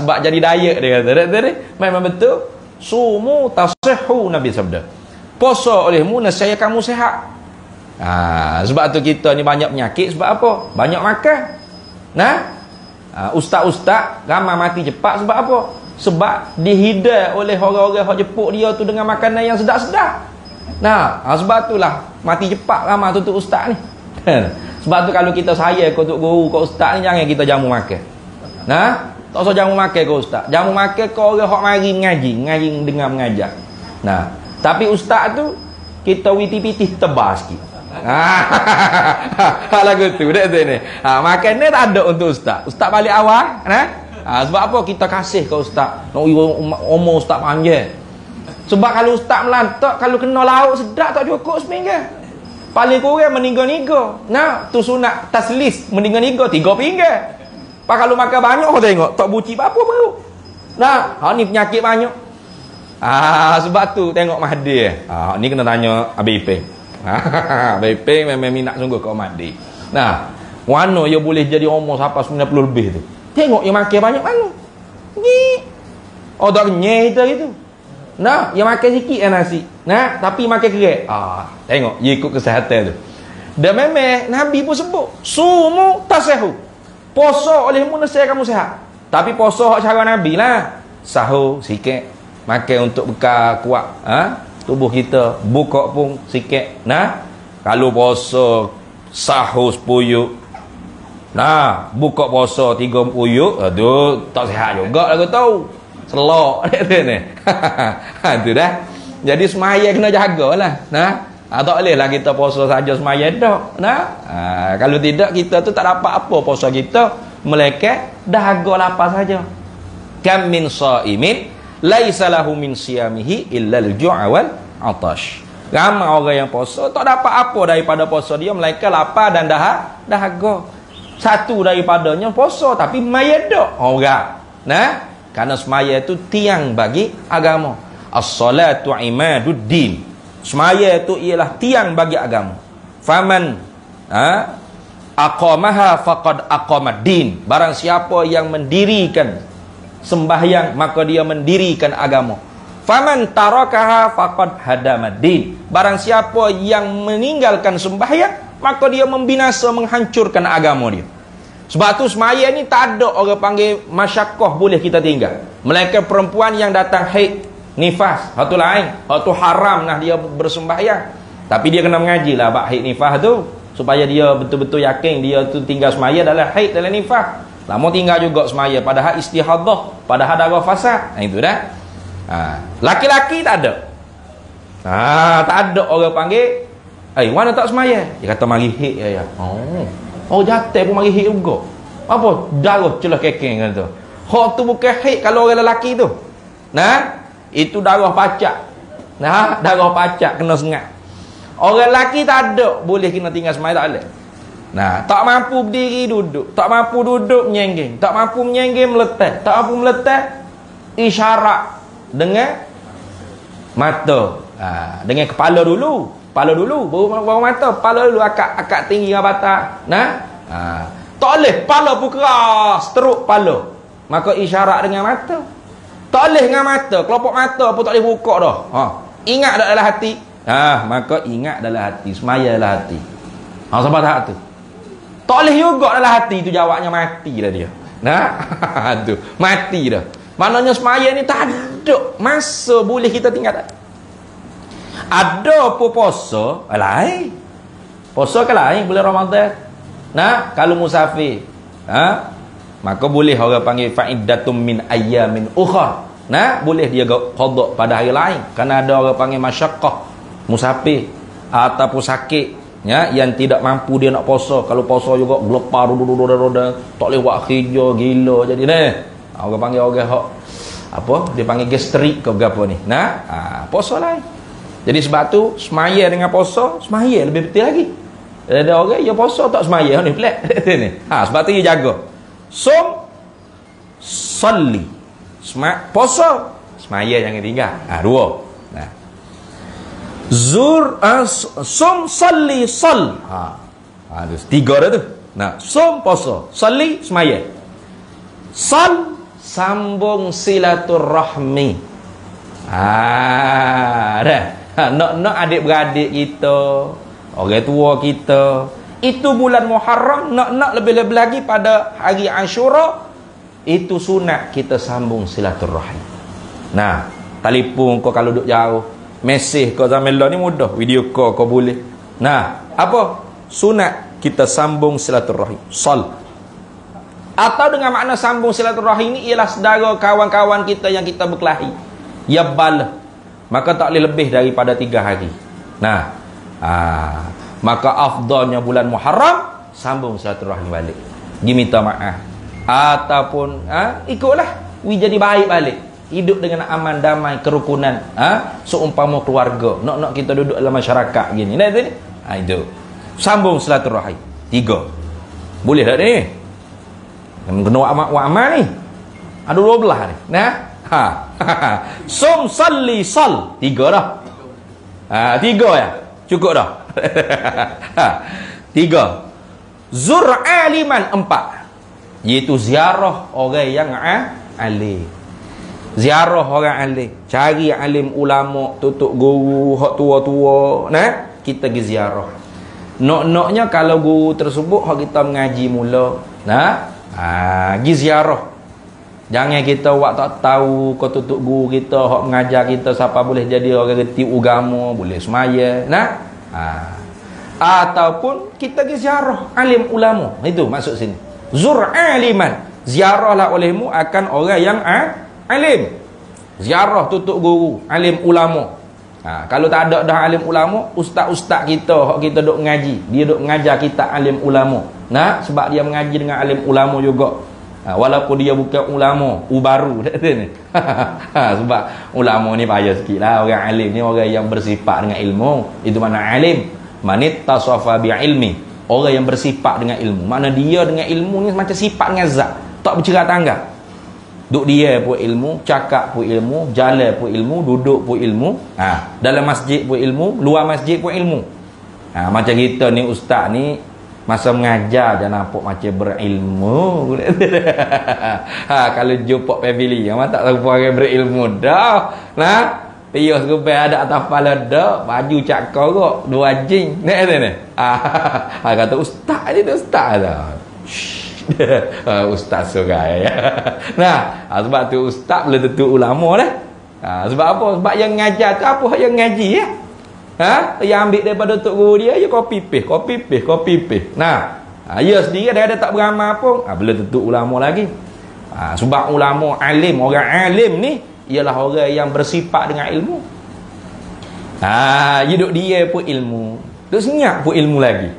Sebab jadi diet dia kata. Memang betul. Sumu tasihhu, Nabi sabda. Puasa olehmu nescaya kamu sihat. Sebab tu kita ni banyak penyakit. Sebab apa? Banyak makan. Ustaz-ustaz ramai mati cepat. Sebab apa? Sebab dihidai oleh orang-orang yang jepuk dia tu dengan makanan yang sedap-sedap. Sebab itulah mati cepat ramai tu ustaz ni. Sebab tu kalau kita sayang untuk guru, kau ustaz ni, jangan kita jamu makan. Tak usah jamu makan kau ustaz. Jamu makan kau orang hok mari ngaji dengar mengajar. Tapi ustaz tu kita witi-pitih tebal sikit. Lagu tu dah tu ni. Makan ni tak ada untuk ustaz. Ustaz balik awal, sebab apa kita kasih ke ustaz? Nak umur ustaz panjang. Sebab kalau ustaz melantak, kalau kena lauk sedap tak cukup seminggu. Paling kurang meninggal-ninggal. Tu sunat taslis, meninggal-ninggal 3 pinggan. Pak kalau makan banyak kau tengok tak buci apa perut. Ni penyakit banyak. Sebab tu tengok Mahdi. Ni kena tanya Abi Ipeng. Abi Ipeng memang minat sungguh kau Mahdi. Mana dia boleh jadi umur sampai 90 lebih tu? Tengok dia makan banyak mana? Ni. Tak kenyang kita gitu. Dia makan sikit nasi. Tapi makan kerat. Tengok dia ikut kesihatan tu. Dan memang Nabi pun sebut, sumu tasihhu. Puasa olehmu nescaya kamu sihat. Tapi puasa cara Nabi lah. Sahur sikit, makan untuk bekal kuat tubuh kita, buka pun sikit. Kalau puasa sahur 10 yuk, buka puasa 3 yuk, aduh tak sihat juga lagu tahu. Selok ni. Itu dah. Jadi semaya kena jagalah. Tak boleh lah kita puasa saja semaya tak. Kalau tidak, kita tu tak dapat apa puasa kita, melainkan dahaga lapar saja. Kam min shaimin laisa lahu min siyamihi illa al-ju'a wal 'atash. Ramai orang yang puasa tak dapat apa daripada puasa dia, melainkan lapar dan dahaga. Satu daripadanya puasa tapi semaya tak orang. Kerana semaya itu tiang bagi agama. As-salatu imaduddin. Semaya itu ialah tiang bagi agama. Faman aqamaha faqad aqamad din. Barang siapa yang mendirikan sembahyang, maka dia mendirikan agama. Faman tarakaha faqad hadamad din. Barang siapa yang meninggalkan sembahyang, maka dia membinasa, menghancurkan agama dia. Sebab tu semaya ni tak ada orang panggil masyakkah boleh kita tinggal. Melainkan perempuan yang datang haid, nifas, hak tu lain. Hak tu haram nah dia bersembahyang. Tapi dia kena mengaji lah bab haid nifas tu, supaya dia betul-betul yakin dia tu tinggal semaya dalam haid dalam nifas. Lama tinggal juga semaya padahal istihadah, padahal darah fasad. Itu dah. Laki-laki tak ada. Tak ada orang panggil, mana tak semaya? Dia kata mari haid ya. Oh jatuh pun mari haid juga. Apa? Darah celah kekeng kan tu. Hak tu bukan haid kalau orang lelaki tu. Itu darah pacak. Darah pacak kena sengat. Orang lelaki tak ada boleh kena tinggal semaya, tak boleh. Tak mampu berdiri duduk, tak mampu duduk menyengging, tak mampu menyengging meletak, tak mampu meletak isyarat dengan mata. Dengan kepala dulu. Kepala dulu, baru mata, kepala dulu akak tinggi dengan batak. Tak boleh, kepala pun keras, teruk kepala. Maka isyarat dengan mata. Tak boleh dengan mata, kelopak mata pun tak boleh buka dah. Ingat tak dalam hati? Maka ingat dalam hati, semaya dalam hati. Sampai tahap tu. Tak boleh juga dalam hati, tu jawabnya mati dah dia. Tu, mati dah. Maknanya semaya ni tak ada masa boleh kita tinggal. Ada pun puasa lain. Puasa ke lain bulan Ramadan. Kalau musafir, maka boleh orang panggil fa'iddatum min ayyamin ukhra. Boleh dia qada pada hari lain. Kerana ada orang panggil masyaqqah, musafir ataupun sakit, yang tidak mampu dia nak puasa. Kalau puasa juga gelepar roda, tak boleh buat kerja gila jadi orang panggil orang hak apa dia panggil gastrik ke apa ni. Puasa lain. Jadi sebab tu semaya dengan puasa, semaya lebih betul lagi. Ada orang yang puasa tak semaya ni pelik ni. Sebab tu dia jaga. Salli. Puasa, semaya jangan tinggal. Dua. Salli, sal. Tu tiga dah tu. Puasa, salli, semaya. Sal, sambung silaturahmi. Dah. Nak adik-beradik kita, orang tua kita, itu bulan Muharram, nak lebih-lebih lagi pada hari Ashura, itu sunat kita sambung silaturahim. Telefon kau kalau duduk jauh, mesej kau zaman ni mudah, video call kau boleh. Apa? Sunat kita sambung silaturahim. Atau dengan makna sambung silaturahim ni ialah saudara kawan-kawan kita yang kita berkelahi, ya bala, maka tak boleh lebih daripada 3 hari. Maka afdalnya bulan Muharram sambung silaturahim balik, pergi minta maaf, ataupun ikutlah jadi baik balik, hidup dengan aman damai kerukunan, seumpama keluarga, nak kita duduk dalam masyarakat gini. Itu sambung silaturahim 3. Boleh tak ni? Kena buat amal ni. Ada 12 ni. Salli, sal. 3 dah. 3 ya. Cukup dah. 3. Zur aliman 4. Iaitu ziarah orang yang alim. Ziarah orang alim. Cari alim ulama, tutup guru, hak tua-tua. Kita pergi ziarah. Nak-naknya kalau guru tersebut hak kita mengaji mula. Pergi ziarah. Jangan kita buat tak tahu kau tutup guru kita, hak mengajar kita siapa boleh jadi orang reti agama, boleh semaya. Ataupun kita pergi ziarah alim ulama. Itu maksud sini. Zur aliman. Ziarahlah olehmu akan orang yang alim. Ziarah tutup guru, alim ulama. Kalau tak ada dah alim ulama, ustaz-ustaz kita hak kita duk mengaji, dia duk mengajar kita alim ulama. Sebab dia mengaji dengan alim ulama juga. Walaupun dia bukan ulama baru ni. Sebab ulama ni payah sikit lah. Orang alim ni orang yang bersifat dengan ilmu. Itu makna alim. Manit tasafa bi ilmi. Orang yang bersifat dengan ilmu. Makna dia dengan ilmu ni macam sifat dengan zat, tak bercerai tangga. Duk dia pun ilmu, cakap pun ilmu, jalan pun ilmu, duduk pun ilmu, dalam masjid pun ilmu, luar masjid pun ilmu. Macam kita ni ustaz ni masa mengajar je nampak macam berilmu. Kalau jumpa family yang tak tahu orang berilmu dah. Pius rupai ada atas kepala dah, baju cakar kok 2 jing. Kata ustaz ni ustaz dah. Ustaz seorang ya. Nah, sebab tu ustaz belum tentu ulama dah. Sebab apa? Sebab yang ngajar tu apa yang ngaji ya? Yang ambil daripada tok guru dia, dia copy paste. Nah, dia sendiri dia ada tak beramal pun, belum tentu ulama lagi. Sebab ulama alim, orang alim ni ialah orang yang bersifat dengan ilmu. Hidup dia pun ilmu, duk senyap pun ilmu lagi.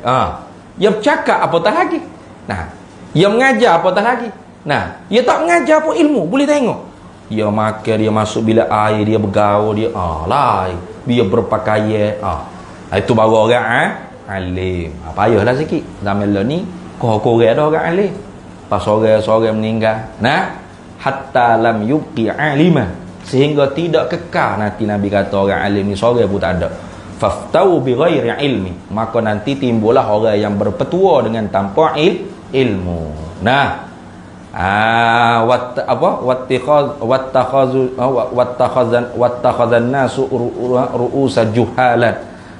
Dia bercakap apatah lagi. Nah, dia mengajar apatah lagi. Nah, dia tak mengajar pun ilmu, boleh tengok. Dia makan, dia masuk bilik air, dia bergaul, dia dia berpakaian. Itu baru orang alim. Payahlah sikit. Zaman lah ni korang ada orang alim. Pas seorang meninggal. Nah, hatta lam yuqi aliman, sehingga tidak kekal nanti Nabi kata orang alim ni seorang pun tak ada. Faftau bi ghairi ilmi, maka nanti timbullah orang yang berpetua dengan tanpa ilmu. Nah, wattakhazan nasu ru'usa juhalan,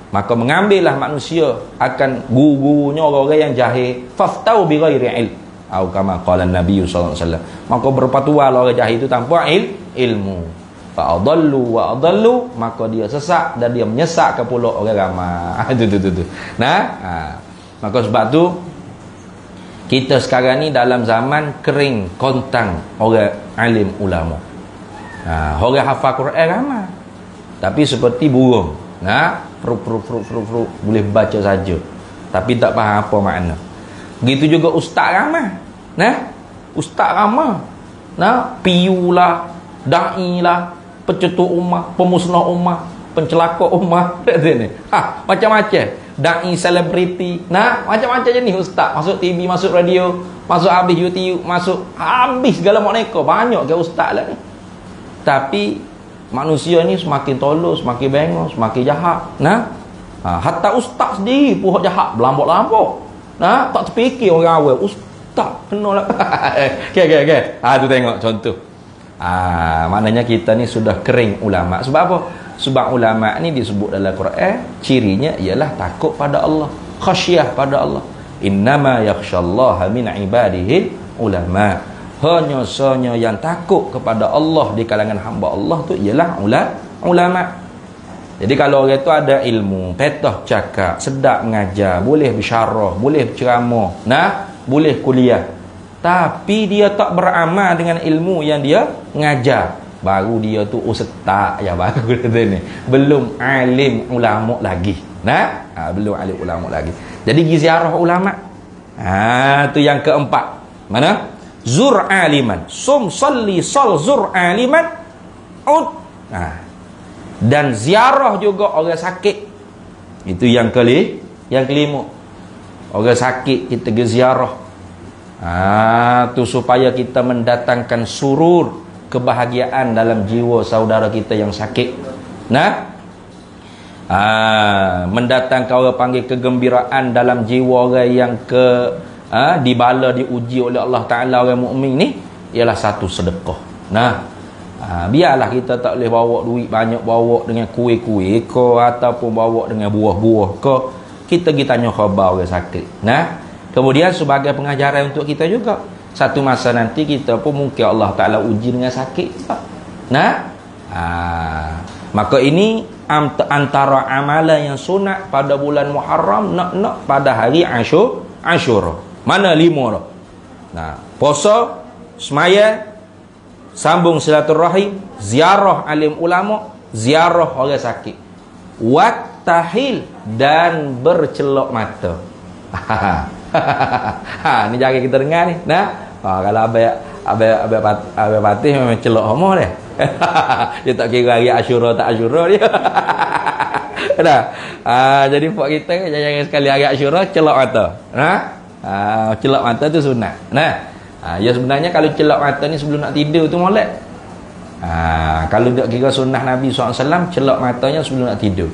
maka mengambillah manusia akan guru-gurunya orang-orang yang jahil. Faftau bi ghairi ilm, atau kama qala Nabi sallallahu alaihi wasallam, maka berpatualah orang jahil itu tanpa ilmu. Fa'adallu wa adallu, maka dia sesak dan dia menyesatkan pula orang ramai. Itu. Nah, maka sebab tu kita sekarang ni dalam zaman kering kontang orang alim ulama. Orang hafal Quran ramai, tapi seperti burung. Boleh baca saja, tapi tak faham apa makna. Begitu juga ustaz ramai. Ustaz ramai. Piulah, dai lah, pencetus ummah, pemusnah ummah, pencelaka ummah. Macam-macam. Dai selebriti. Macam-macam jenis ustaz. Masuk TV, masuk radio, masuk habis YouTube, masuk habis segala macam. Banyak ke ustaz lah ni. Tapi manusia ni semakin tolol, semakin bengong, semakin jahat. Hatta ustaz sendiri pun jahat, berlambak-lambak. Tak terfikir orang awal ustaz kena lah. Okay. Tu tengok contoh. Maknanya kita ni sudah kering ulama. Sebab apa? Sebab ulama ni disebut dalam Quran, cirinya ialah takut pada Allah, khasyah pada Allah. Innama yakhsyallaha min ibadihi ulama. Hanya yang takut kepada Allah di kalangan hamba Allah tu ialah ulama. Jadi kalau orang tu ada ilmu, petah cakap, sedap mengajar, boleh bersyarah, boleh berceramah, boleh kuliah, tapi dia tak beramal dengan ilmu yang dia ngajar, baru dia tu ustaz ya, baru ni belum alim ulama lagi. Belum alim ulama lagi. Jadi ziarah ulama. Tu yang keempat. Mana? Zur aliman, sum salli sal zur aliman ud. Dan ziarah juga orang sakit. Itu yang kelima. Orang sakit kita pergi ziarah. Tu supaya kita mendatangkan surur, kebahagiaan dalam jiwa saudara kita yang sakit. Mendatangkan orang panggil kegembiraan dalam jiwa orang yang dibala, diuji oleh Allah Ta'ala, orang mukmin ni ialah satu sedekah. Biarlah kita tak boleh bawa duit banyak, bawa dengan kuih-kuih ke, ataupun bawa dengan buah-buah ke, kita pergi tanya khabar orang sakit. Kemudian sebagai pengajaran untuk kita juga, satu masa nanti kita pun mungkin Allah Ta'ala uji dengan sakit. Maka ini antara amalan yang sunat pada bulan Muharram, nak pada hari Ashura. Mana 5 dah? Puasa, semaya, sambung silaturahim, ziarah alim ulama, ziarah orang sakit, waktahil, dan bercelok mata. Ni jangan kita dengar ni. Kalau Abang Patih memang celok homo dia. Dia tak kira hari Ashura tak Ashura dia. Jadi buat kita jangan sekali hari Ashura celok mata. Celok mata tu sunat. Ya sebenarnya kalau celok mata ni sebelum nak tidur tu molek. Kalau tak kira sunnah Nabi SAW, celok matanya sebelum nak tidur.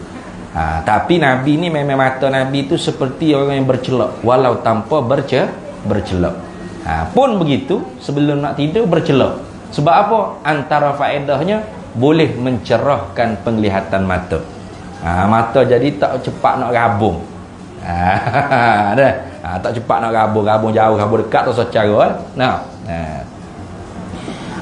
Tapi Nabi ni memang mata Nabi tu seperti orang yang bercelok, walau tanpa bercelok. Pun begitu, sebelum nak tidur bercelok. Sebab apa? Antara faedahnya boleh mencerahkan penglihatan mata. Mata jadi tak cepat nak rabung. Tak cepat nak rabung jauh, rabung dekat tu secara. Nah.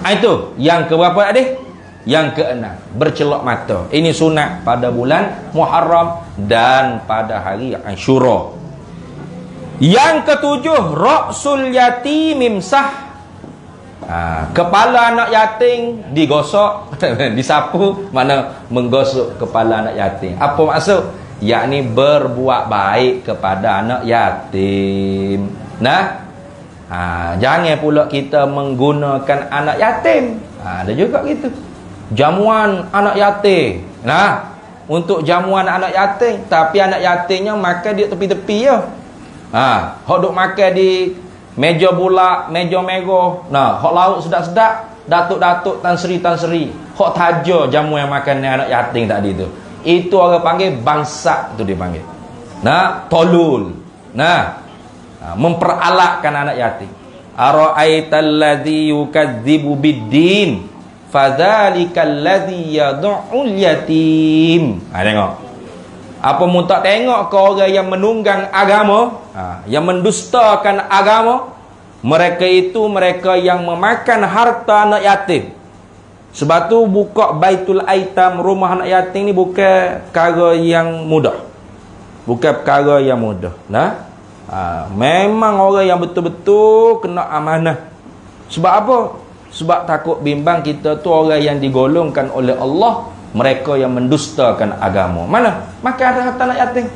Itu yang keberapa tadi? Yang keenam, bercelok mata. Ini sunat pada bulan Muharram dan pada hari Ashura. Yang ketujuh, ra'sul yatim mimsah. Kepala anak yatim digosok, disapu, mana menggosok kepala anak yatim. Apa maksud? Yakni berbuat baik kepada anak yatim. Nah, jangan pula kita menggunakan anak yatim. Ada juga gitu. Jamuan anak yatim. Nah, untuk jamuan anak yatim, tapi anak yatimnya makan di tepi-tepi je. Hok duk makan di meja bulak, meja merah. Nah, hok lauk sedap-sedap, datuk-datuk Tan Sri. Hok taja jamuan makan anak yatim tadi tu. Itu orang panggil bangsa tu dia panggil. Nah, tolul. Nah, memperalatkan anak yatim. Ara'aital ladzi yukadzibu bid-din fadzalikal ladzi yad'ul yatim. Tengok. Apa mu tak tengok ke orang yang menunggang agama, yang mendustakan agama, mereka itu mereka yang memakan harta anak yatim. Sebab tu buka baitul aitam, rumah anak yatim ni bukan perkara yang mudah. Bukan perkara yang mudah. Nah, memang orang yang betul-betul kena amanah. Sebab apa? Sebab takut bimbang kita tu orang yang digolongkan oleh Allah, mereka yang mendustakan agama. Mana? Maka ada harta anak yatim.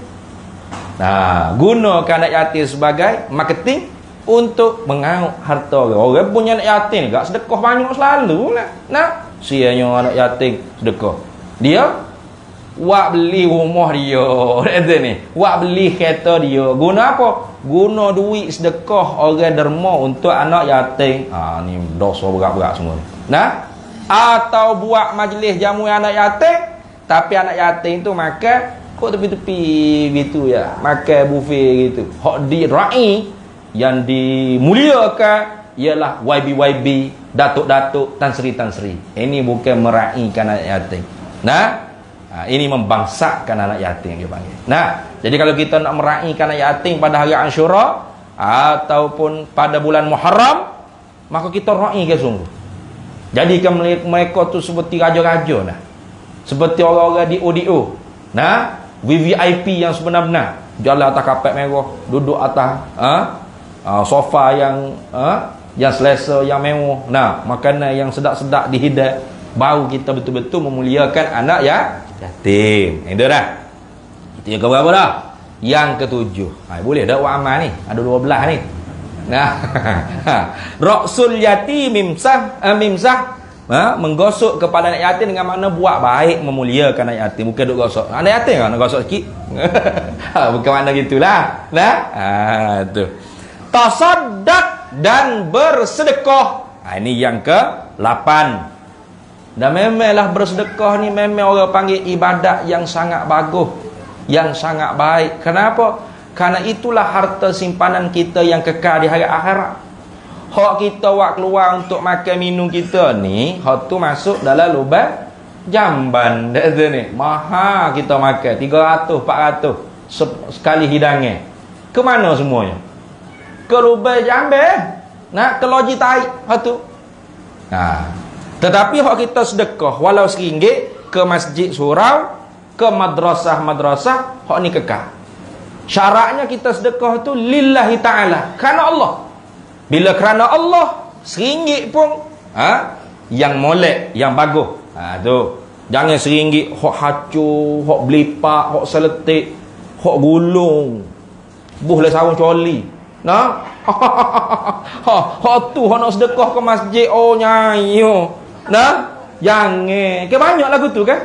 Gunakan anak yatim sebagai marketing untuk mengauk harta orang. Orang punya anak yatim gak sedekah banyak selalu lah. Nah, sianya anak yatim sedekah. Dia wak beli rumah dia. Kata ni, wak beli kereta dia. Guna apa? Guna duit sedekah orang derma untuk anak yatim. Ni dosa berat-berat semua. Nah, atau buat majlis jamu anak yatim, tapi anak yatim tu makan kok tepi-tepi gitu ya. Makan buffet gitu. Hak di rai yang dimuliakan ialah YB, datuk-datuk, Tan Sri. Ini bukan meraihkan anak yatim. Nah, ini membangsakan anak yatim dia panggil. Nah, jadi kalau kita nak meraihkan anak yatim pada hari Ashura ataupun pada bulan Muharram, maka kita raihkan sungguh. Jadikan mereka tu seperti raja-raja nah. Seperti orang-orang di ODO. Nah, VVIP yang sebenar-benar. Jalan atas kapet merah, duduk atas sofa yang selesa, yang mewah. Nah, makanan yang sedap-sedap dihidang. Baru kita betul-betul memuliakan anak yatim. Itu dah. Itu yang keberapa dah? Yang ketujuh. Boleh dah buat amal ni. Ada 12 ni. Nah, ra'sul yatim mimsah, menggosok kepala anak yatim dengan makna buat baik, memuliakan anak yatim. Bukan duk gosok anak yatim kan, nak gosok sikit. Bukan makna gitulah. Nah, tu. Tasaddaq dan bersedekah. Ini yang ke-8. Dan memanglah bersedekah ni memang orang panggil ibadat yang sangat bagus, yang sangat baik. Kenapa? Karena itulah harta simpanan kita yang kekal di hari akhirat. Hak kita buat keluar untuk makan minum kita ni, hak tu masuk dalam lubang jamban. Dak ni. Mahal kita makan 300, 400 sekali hidangan. Ke mana semuanya? Ke lubang jamban. Nak ke loji tai hak tu. Tetapi hak kita sedekah walau RM1 ke masjid surau, ke madrasah, hak ni kekal. Syaratnya kita sedekah tu lillahi ta'ala, kerana Allah. Bila kerana Allah, RM1 pun yang molek, yang bagus. Tu. Jangan RM1 hok hacur, hok belipak, hok seletik, hok gulung. Buhlah sarung coli. Nah. Hok tu hok nak sedekah ke masjid, oh nyayo. Nah, jangan. Ke banyak lagu tu kan?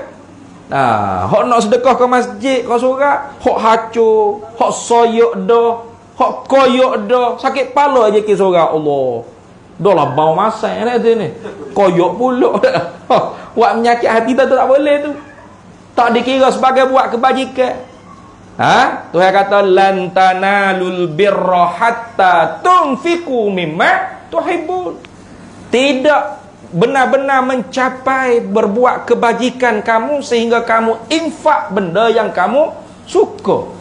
Hok nak sedekah ke masjid, kau surat, hok hacur, hok soyok dah, hok koyok dah, sakit kepala aja ke surat Allah. Dah lah bau masak ni. Koyok pula. Buat menyakit hati tu tak boleh tu. Tak dikira sebagai buat kebajikan. Tuhan kata lan tanalul birra hatta tunfiqu mimma tuhibbun. Tidak benar-benar mencapai berbuat kebajikan kamu sehingga kamu infak benda yang kamu suka.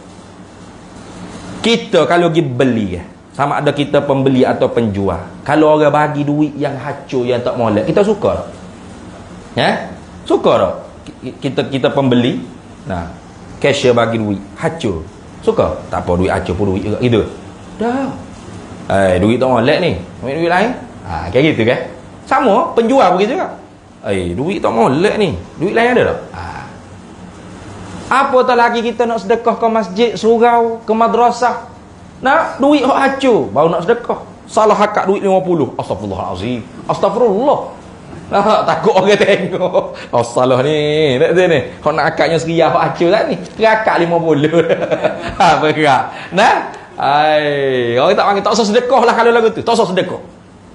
Kita kalau pergi beli, sama ada kita pembeli atau penjual, kalau orang bagi duit yang hancur, yang tak molek, kita suka tak? Suka tak? Kita pembeli, nah, cashier bagi duit hancur, suka? Tak apa, duit hancur pun duit juga gitu. Dah. Duit tak molek ni, ambil duit lain. Kayak gitu kan? Sama, penjual begitu juga. Duit tak molek ni, duit lain ada tak? Apa tak lagi kita nak sedekah ke masjid, surau, ke madrasah. Nak duit hak hancur, baru nak sedekah. Salah akak duit 50. Astagfirullahalazim. Astagfirullah. Takut orang tengok. Salah ni. Tak ni. Hak nak akaknya seriah hak hancur tak ni. Akak 50. Berat. Nah. Orang tak panggil tak usah sedekah lah kalau lagu tu. Tak usah sedekah.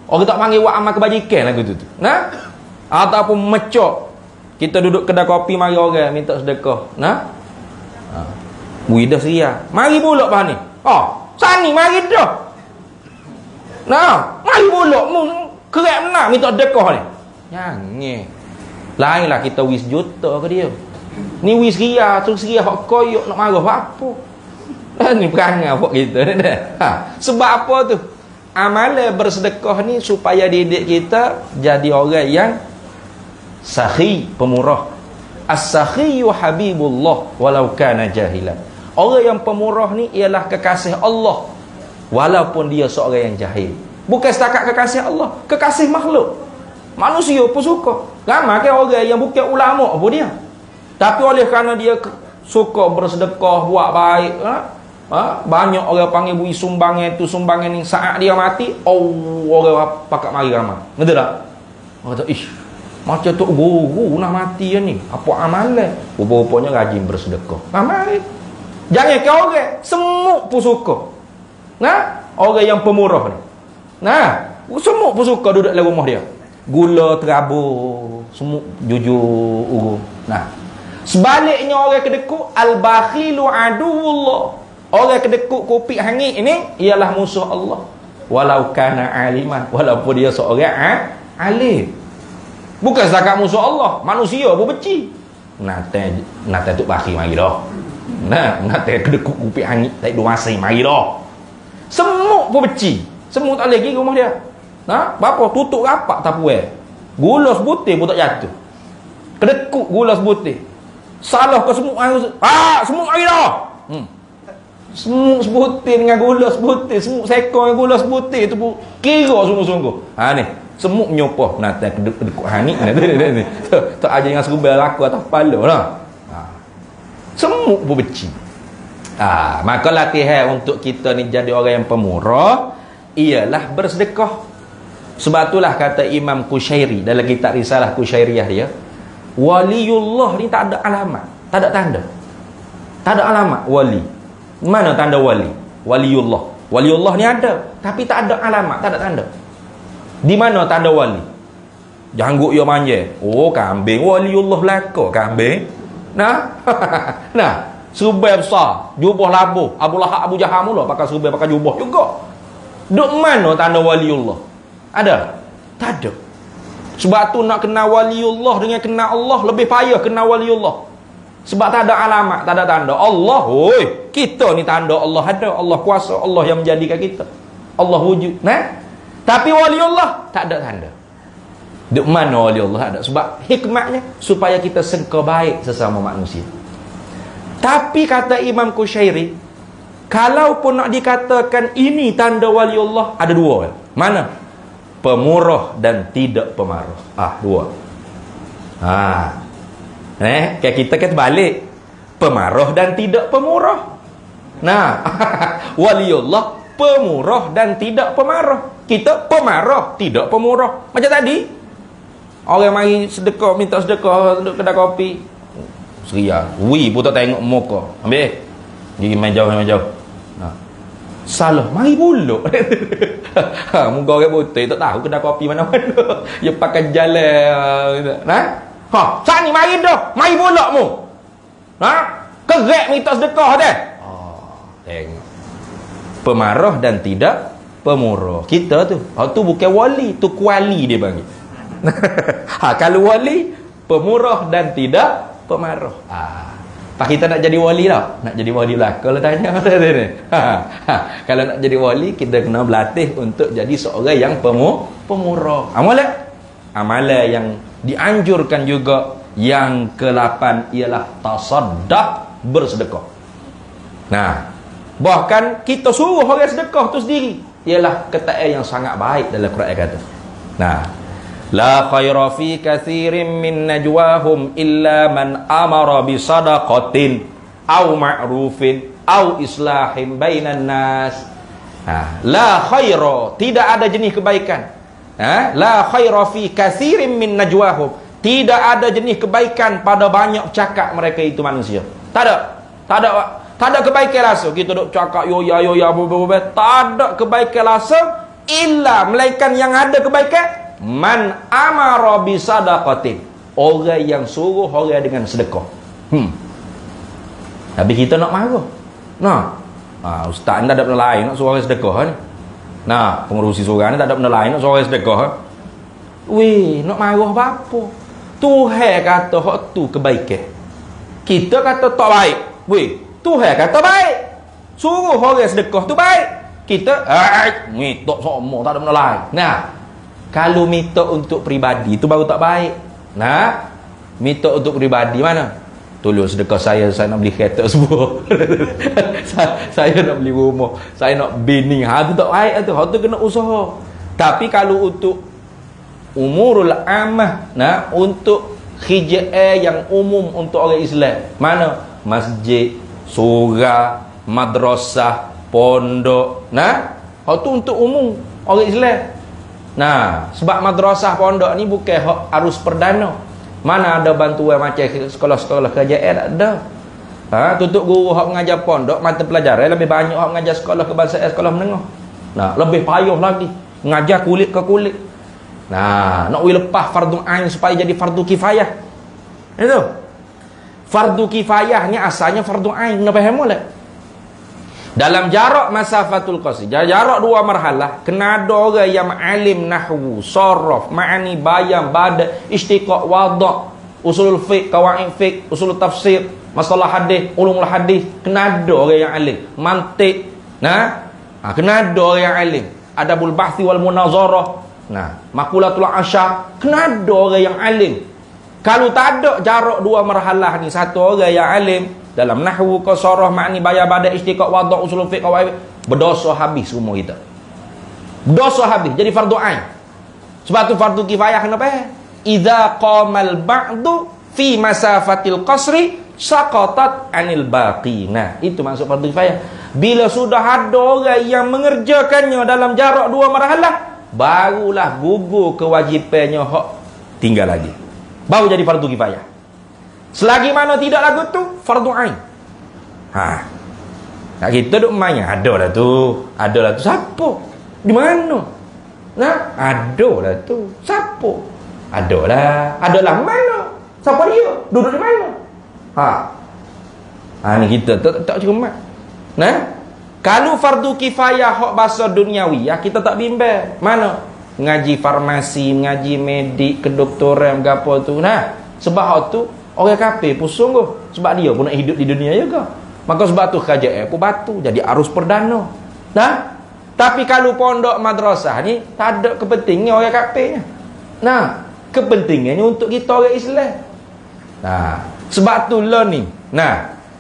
Orang tak panggil buat amal kebajikan lagu tu. Nah. Ataupun mecok. Kita duduk kedai kopi, mari orang minta sedekah. Nah. Wih dah seria. Mari pulak bahan ni. Sani mari dah. Nah, mari pulak mu kerap nak minta sedekah ni. Jangan. Lainlah kita wis juta ke dia. Ni wis seria, tu seria hak koyok nak marah apa. Ni perangai buat kita. Sebab apa tu? Amalan bersedekah ni supaya didik kita jadi orang yang sakhi, pemurah. As-sakhiyu habibullah walau kana jahilan. Orang yang pemurah ni ialah kekasih Allah walaupun dia seorang yang jahil. Bukan setakat kekasih Allah, kekasih makhluk. Manusia pun suka. Ramai kan orang yang bukan ulama pun dia. Tapi oleh kerana dia suka bersedekah, buat baik, banyak orang panggil bui sumbangan tu, sumbangan ni saat dia mati, orang pakat mari ramai. Betul tak? Orang kata, macam tu guru nak mati ni. Apa amalan? Rupa-rupanya rajin bersedekah. Ramai. Jangan ke orang semut pun suka. Nah, orang yang pemurah ni. Nah, semut pun suka duduk dalam rumah dia. Gula terabur, semut jujur urus. Nah, sebaliknya orang kedekut al-bakhilu aduwullah. Orang kedekut kopi hangit ini ialah musuh Allah. Walau kana aliman, walaupun dia seorang alim. Bukan setakat musuh Allah, manusia pun benci. Nate tu bakhil mari dah. Nate kedekut kopi hangit tak ada masa mari dah. Semut pun benci. Semut tak lagi rumah dia. Bapa tutup rapak tak puas. Gula sebutir pun tak jatuh. Kedekut gula sebutir. Salah ke semut semut mari dah. Semut sebutir dengan gula sebutir, semut sekor dengan gula sebutir tu pun kira sungguh-sungguh. Ni semut menyopah nate kedekut hangit ni. Tak aja dengan serubal aku atas kepala lah. Semut pun benci. Maka latihan untuk kita ni jadi orang yang pemurah ialah bersedekah. Sebab itulah kata Imam Kushairi dalam kitab Risalah Kushairiyah dia, waliullah ni tak ada alamat, tak ada tanda. Tak ada alamat wali. Mana tanda wali? Waliullah. Waliullah ni ada, tapi tak ada alamat, tak ada tanda. Di mana tanda wali? Janggut yo manja. Kambing waliullah belaka, kambing. Nah, serubal besar, jubah labuh. Abu Lahab, Abu Jahal mula pakai serubal, pakai jubah juga. Duk mana tanda waliullah? Ada? Tak ada. Sebab tu nak kenal waliullah dengan kenal Allah lebih payah kenal waliullah. Sebab tak ada alamat, tak ada tanda. Allah, kita ni tanda Allah ada. Allah kuasa, Allah yang menjadikan kita. Allah wujud. Tapi waliullah tak ada tanda. Duk mana waliullah ada? Sebab hikmatnya supaya kita sengka baik sesama manusia. Tapi kata Imam Kushairi, kalaupun nak dikatakan ini tanda waliullah, ada dua. Mana? Pemurah dan tidak pemarah. Dua. Kayak kita kan terbalik. Pemarah dan tidak pemurah. Waliullah pemurah dan tidak pemarah. Kita pemarah, tidak pemurah. Macam tadi, orang mari sedekah, minta sedekah duduk kedai kopi. Seria. Pun tak tengok muka. Ambil. Gigi main jauh. Salah. Mari pulak. Muka orang putih tak tahu kedai kopi mana-mana. Dia pakai jalan. Saat ni mari dah. Mari pulak mu. Kerak minta sedekah dah. Tengok. Pemarah dan tidak pemurah. Kita tu. Tu bukan wali. Tu kuali dia panggil. Kalau wali, pemurah dan tidak pemarah. Pak kita nak jadi wali tak? Nak jadi wali belaka lah tanya. Kalau nak jadi wali, kita kena berlatih untuk jadi seorang yang pemurah. Amalan yang dianjurkan juga yang ke-8 ialah tasaddaq, bersedekah. Nah, bahkan kita suruh orang sedekah tu sendiri ialah ketaatan yang sangat baik dalam Quran kata. Nah, la khaira fi katsirin min najwahum illa man amara bi sadaqatin aw ma'rufin aw islahin bainan nas. La khaira, tidak ada jenis kebaikan. La khaira fi katsirin min najwahum, tidak ada jenis kebaikan pada banyak cakap mereka itu manusia. Tak ada kebaikan rasa kita duk cakap yo ya tak ada kebaikan rasa illa melainkan yang ada kebaikan man amara bi sadaqatin, orang yang suruh orang dengan sedekah. Tapi kita nak marah. Ustaz ni tak ada benda lain nak suruh orang sedekah ni. Pengurusi surau ni tak ada benda lain nak suruh orang sedekah. Nak marah apa? Tuhan kata hak tu kebaikan. Kita kata tak baik. Tuhan kata baik. Suruh orang sedekah tu baik. Kita minta semua tak ada benda lain. Kalau minta untuk peribadi itu baru tak baik. Minta untuk peribadi mana? Tolong sedekah saya nak beli kereta semua. saya nak beli rumah, saya nak bini. Itu tak baik tu. Tu kena usaha. Tapi kalau untuk umurul amah, untuk khijai yang umum untuk orang Islam, mana? Masjid, surau, madrasah, pondok. Tu untuk umum orang Islam. Sebab madrasah pondok ni bukan hak arus perdana. Mana ada bantuan macam sekolah-sekolah kerajaan, tak ada. Tutup guru hak mengajar pondok, mata pelajaran lebih banyak hak mengajar sekolah kebangsaan, sekolah menengah. Lebih payah lagi mengajar kulit ke kulit. Nak lepas fardu ain supaya jadi fardu kifayah. Itu. Fardu kifayah ni asalnya fardu ain, kena faham tak? Dalam jarak masafatul qasri, jarak 2 marhalah, kena ada orang yang alim nahwu, saraf, ma'ani, bayan, bada, istiqaq, wada', usul fiqh, qawaid fiqh, usul tafsir, masalah hadis, ulumul hadis, kena ada orang yang alim. Mantiq, kena ada orang yang alim. Adabul bahthi wal munazarah, makulatul asyar, kena ada orang yang alim. Kalau tak ada jarak 2 marhalah ni, satu orang yang alim dalam nahwu, qasarah, ma'ni, bayan, bada, istiqaq, wada', usul fiqh, qawaid, berdosa habis semua kita. Berdosa habis, jadi fardu ain. Sebab tu fardu kifayah kenapa? Idza qamal ba'du fi masafatil qasri saqatat anil baqi. Itu maksud fardu kifayah. Bila sudah ada orang yang mengerjakannya dalam jarak 2 marhalah, barulah gugur kewajipannya hak tinggal lagi. Baru jadi fardu kifayah. Selagi mana tidak lagu tu fardu ain. Kita duk main ada lah tu siapa? Di mana? Ada lah tu siapa? Adalah mana? Siapa dia? Duduk di mana? Ni kita tak cermat. Kalau fardu kifayah hak bahasa duniawi, kita tak bimbang. Mana? Ngaji farmasi, ngaji medik, kedoktoran, gapo tu. Sebab hak tu orang kafir pun sungguh, sebab dia pun nak hidup di dunia juga. Maka sebab tu kerajaan pun batu jadi arus perdana. Tapi kalau pondok madrasah ni tak ada kepentingan orang kafirnya. Kepentingannya untuk kita orang Islam. Sebab tu lah ni.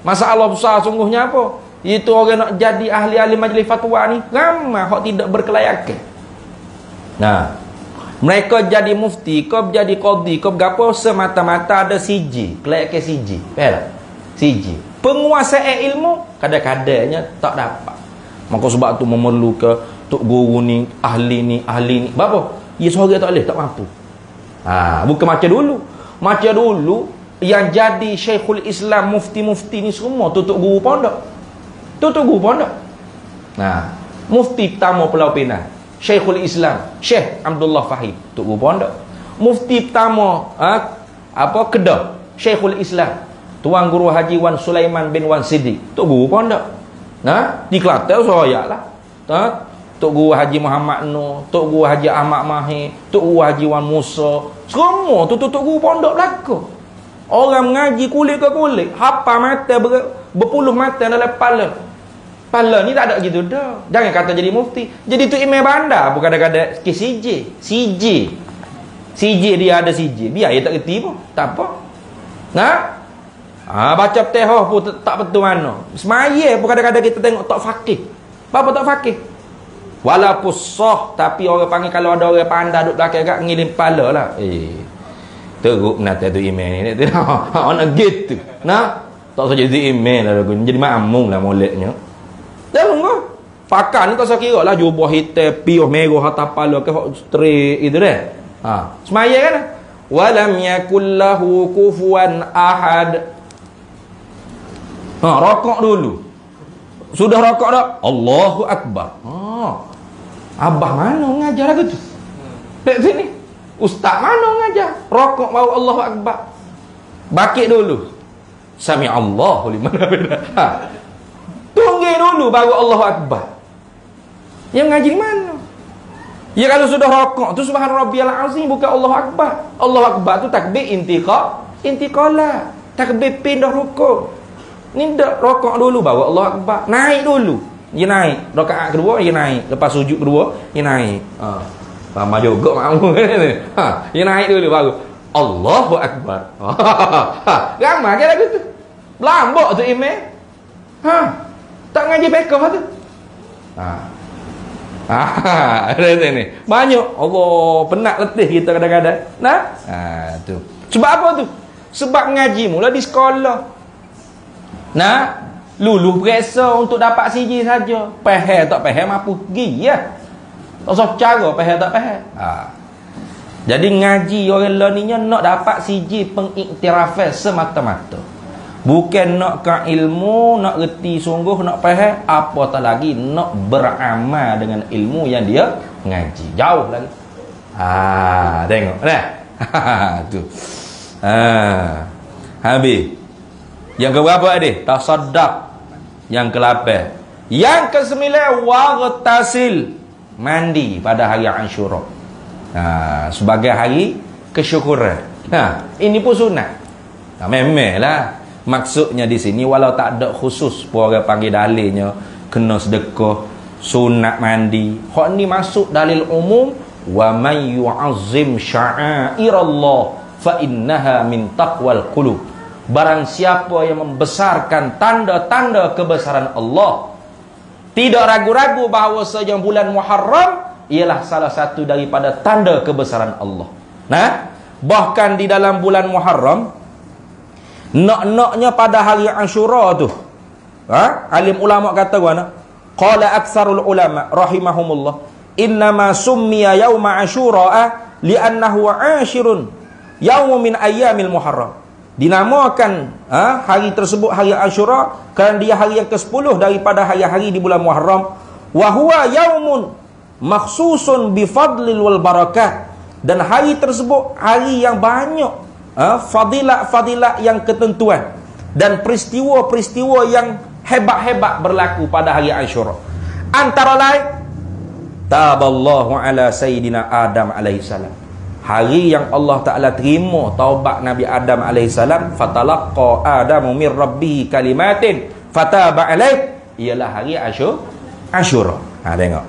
Masalah besar sungguhnya apa? Itu orang nak jadi ahli-ahli majlis fatwa ni ramai hak tidak berkelayakan. Mereka jadi mufti, kau jadi qadi, kau gapo semata-mata ada siji, kelayakan siji. Faham? Siji. Penguasaan ilmu kadang-kadangnya tak dapat. Maka sebab tu memerlukan tok guru ni, ahli ni. Apa? Ya seorang tak boleh, tak mampu. Bukan macam dulu. Macam dulu yang jadi Syekhul Islam, mufti-mufti ni semua tutup guru pondok. Mufti pertama Pulau Pinang, Syekhul Islam Syekh Abdullah Fahid, tok guru pondok. Mufti pertama Kedah, Syekhul Islam Tuan Guru Haji Wan Sulaiman bin Wan Siddiq, tok guru pondok. Di Kelantan soyaklah. Tok Guru Haji Muhammad Nur, Tok Guru Haji Ahmad Mahir, Tok Guru Haji Wan Musa, semua tu tok guru pondok belaka. Orang mengaji kulit ke kulit, hafal mata berpuluh mata dalam kepala. Kepala ni tak ada gitu dah. Jangan kata jadi mufti. Jadi tu email bandar bukan kadang-kadang CJ dia ada CJ. Biar dia tak kerti pun. Tak apa. Nah? Baca Fatihah pun tak betul mana. Semaya pun kadang-kadang kita tengok tak fakih. Apa tak fakih? Walaupun sah, tapi orang panggil kalau ada orang pandai duduk belakang agak ngilim kepala lah. Teruk nanti tu email ni. Nak gitu. Nah? Tak saja jadi email lah. Jadi makmum lah moleknya. Jangan kau. Pakar ni tak usah kira lah. Jubah hitam, piuh merah atas kepala ke straight itu dah. Semaya kan? Walam yakullahu kufuwan ahad. Rokok dulu. Sudah rokok dah? Allahu Akbar. Abah mana mengajar lagu tu? Dek sini. Ustaz mana mengajar? Rokok baru Allahu Akbar. Bakit dulu. Sami Allahu liman hamidah. Tunggih dulu baru Allahu Akbar. Yang ngaji mana? Ya kalau sudah rokok tu subhan rabbiyal azim bukan Allahu Akbar. Allahu Akbar tu takbir intiqala. Takbir pindah rukuk. Ni dak rokok dulu baru Allahu Akbar. Naik dulu. Dia naik. Rakaat kedua dia naik. Lepas sujud kedua dia naik. Lama juga makmum ni. Dia naik dulu baru Allahu Akbar. Ramai ke lagu tu? Lambok tu email. Tak ngaji fiqh tu. Ada sini. Banyak. Allah penat letih kita kadang-kadang. Nah? Tu. Sebab apa tu? Sebab ngaji mula di sekolah. Nah, luluh periksa untuk dapat CJ saja. Faham tak faham mampu pergi ya. Tak usah cara faham tak faham. Jadi ngaji orang lainnya nak dapat CJ pengiktirafan semata-mata. Bukan nak ke ilmu, nak reti sungguh, nak faham, apatah lagi nak beramal dengan ilmu yang dia ngaji. Jauh lagi. Tengok dah. Tu. Habis. Yang keberapa adik? Tasaddaq. Yang ke-8. Yang ke-9 waghtasil. Mandi pada hari Ashura. Sebagai hari kesyukuran. Ini pun sunat. Memanglah. Maksudnya di sini walau tak ada khusus pun orang panggil dalilnya kena sedekah, sunat mandi. Hak ni masuk dalil umum wa may yu'azzim sya'airallah fa innaha min taqwal qulub. Barang siapa yang membesarkan tanda-tanda kebesaran Allah, tidak ragu-ragu bahawa sejak bulan Muharram ialah salah satu daripada tanda kebesaran Allah. Bahkan di dalam bulan Muharram, nak-naknya pada hari Ashura tu, alim ulama kata guna, qala aktsarul ulama rahimahumullah, innama summiya yauma Ashura li'annahu ashirun yaumun min ayyamil Muharram. Dinamakan hari tersebut hari Ashura kerana dia hari yang ke-10 daripada hari-hari di bulan Muharram. Wa huwa yaumun makhsusun bi fadlil wal barakah, dan hari tersebut hari yang banyak fadilat-fadilat yang ketentuan dan peristiwa-peristiwa yang hebat-hebat berlaku pada hari Ashura. Antara lain taballahu ala sayyidina Adam alaihissalam, hari yang Allah Ta'ala terima taubat Nabi Adam AS. Fatalaqqa Adamu min rabbihi kalimatin fataba alaih, ialah hari Ashura. Tengok.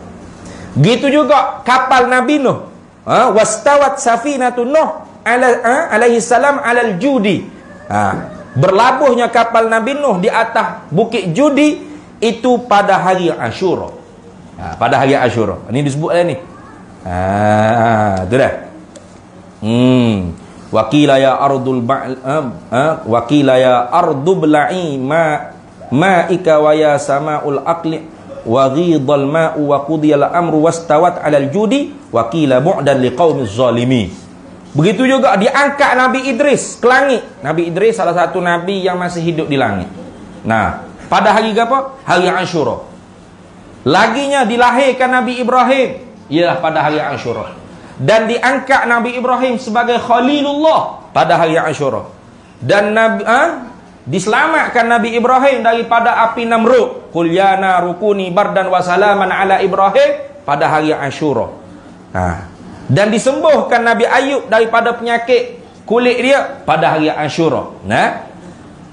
Gitu juga kapal Nabi Nuh. Wastawat safinatun Nuh alaihi salam alal judi. Berlabuhnya kapal Nabi Nuh di atas bukit Judi itu pada hari Ashura. Pada hari Ashura. Ini disebut lah ni. Itu dah. Wakila ya ardul wakila ya ardu bla'i ma'ika wa ya sama'ul aqli wa ghidal ma'u wa qudiyal amru wastawat 'alal judi wakila bu'dan liqaumiz zalimin. Begitu juga diangkat Nabi Idris ke langit. Nabi Idris salah satu nabi yang masih hidup di langit. Pada hari apa? Hari Ashura. Laginya dilahirkan Nabi Ibrahim, ialah pada hari Ashura. Dan diangkat Nabi Ibrahim sebagai Khalilullah pada hari Ashura. Dan diselamatkan Nabi Ibrahim daripada api Namrud. Qul ya naru kuni bardan wa salaman ala Ibrahim pada hari Ashura. Dan disembuhkan Nabi Ayub daripada penyakit kulit dia pada hari Ashura. Nah,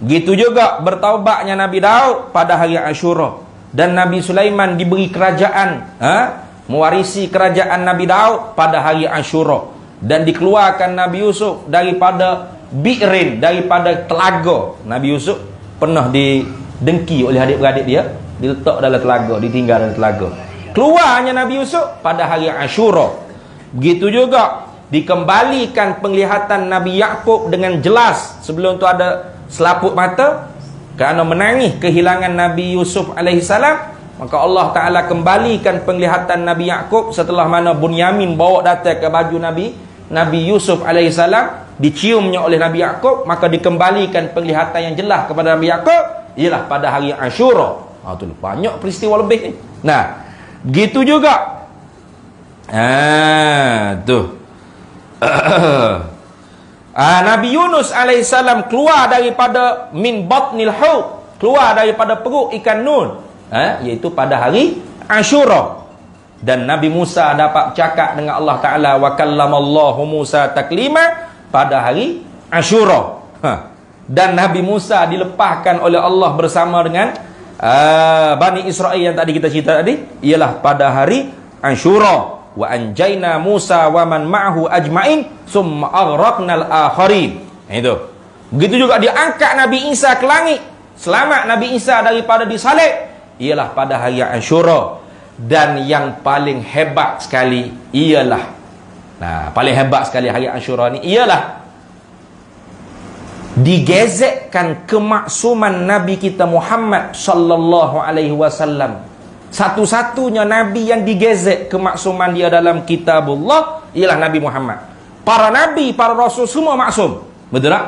gitu juga bertaubatnya Nabi Daud pada hari Ashura. Dan Nabi Sulaiman diberi kerajaan, mewarisi kerajaan Nabi Daud pada hari Ashura. Dan dikeluarkan Nabi Yusuf daripada bi'rin, daripada telaga. Nabi Yusuf pernah didengki oleh adik-beradik dia, diletak dalam telaga, ditinggal dalam telaga. Keluarnya Nabi Yusuf pada hari Ashura. Begitu juga dikembalikan penglihatan Nabi Yaqub dengan jelas. Sebelum tu ada selaput mata kerana menangis kehilangan Nabi Yusuf alaihissalam. Maka Allah Ta'ala kembalikan penglihatan Nabi Yaqub setelah mana Bunyamin bawa datang ke baju Nabi Yusuf alaihissalam, diciumnya oleh Nabi Yaqub, maka dikembalikan penglihatan yang jelas kepada Nabi Yaqub ialah pada hari Ashura. Tu banyak peristiwa lebih ni. Nah, begitu juga Nabi Yunus alaihissalam keluar daripada min batnil hut, keluar daripada perut ikan nun, iaitu pada hari Ashura. Dan Nabi Musa dapat bercakap dengan Allah Ta'ala, wa kallamallahu Musa taklima, pada hari Ashura. Dan Nabi Musa dilepaskan oleh Allah bersama dengan Bani Israel yang tadi kita cerita tadi, ialah pada hari Ashura. Wa anjayna Musa wa man ma'ahu ajma'in summa aghraqnal akharin. Itu. Begitu juga diangkat Nabi Isa ke langit, selamat Nabi Isa daripada disalib, ialah pada hari Ashura. Dan yang paling hebat sekali ialah, paling hebat sekali hari Ashura ni ialah digezekkan kemaksuman Nabi kita Muhammad sallallahu alaihi wasallam. Satu-satunya Nabi yang digezek kemaksuman dia dalam kitabullah ialah Nabi Muhammad. Para Nabi, para Rasul semua maksum. Betul tak?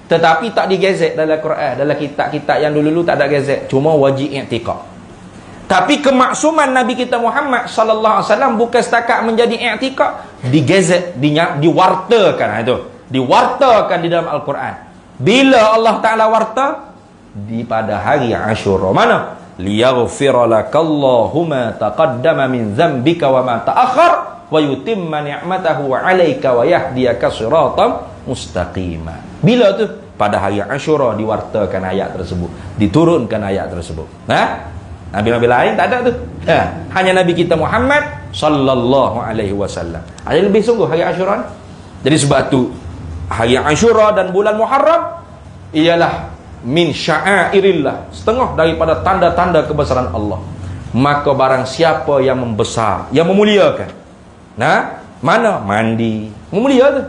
Tetapi tak digezek dalam Quran, dalam kitab-kitab yang dulu-dulu tak ada gezek. Cuma wajib i'tiqad. Tapi kemaksuman Nabi kita Muhammad sallallahu alaihi wasallam bukan setakat menjadi i'tiqad, digezek, diwartakan. Itu. Diwartakan di dalam Al-Quran. Bila Allah Ta'ala warta? Pada hari Ashura. Mana? liyaghfira lakallahu ma taqaddama min dhanbika wa ma ta'akhkhar wa yutimma ni'matahu 'alaika wa yahdiyaka siratan mustaqima. Bila tu? Pada hari Ashura diwartakan ayat tersebut, diturunkan ayat tersebut. Nabi-nabi lain tak ada tu. Hanya Nabi kita Muhammad sallallahu alaihi wasallam. Ada lebih sungguh hari Ashura ni. Jadi sebab tu hari Ashura dan bulan Muharram ialah min sya'airillah, setengah daripada tanda-tanda kebesaran Allah. Maka barang siapa yang membesar, yang memuliakan, mana mandi memulia tu.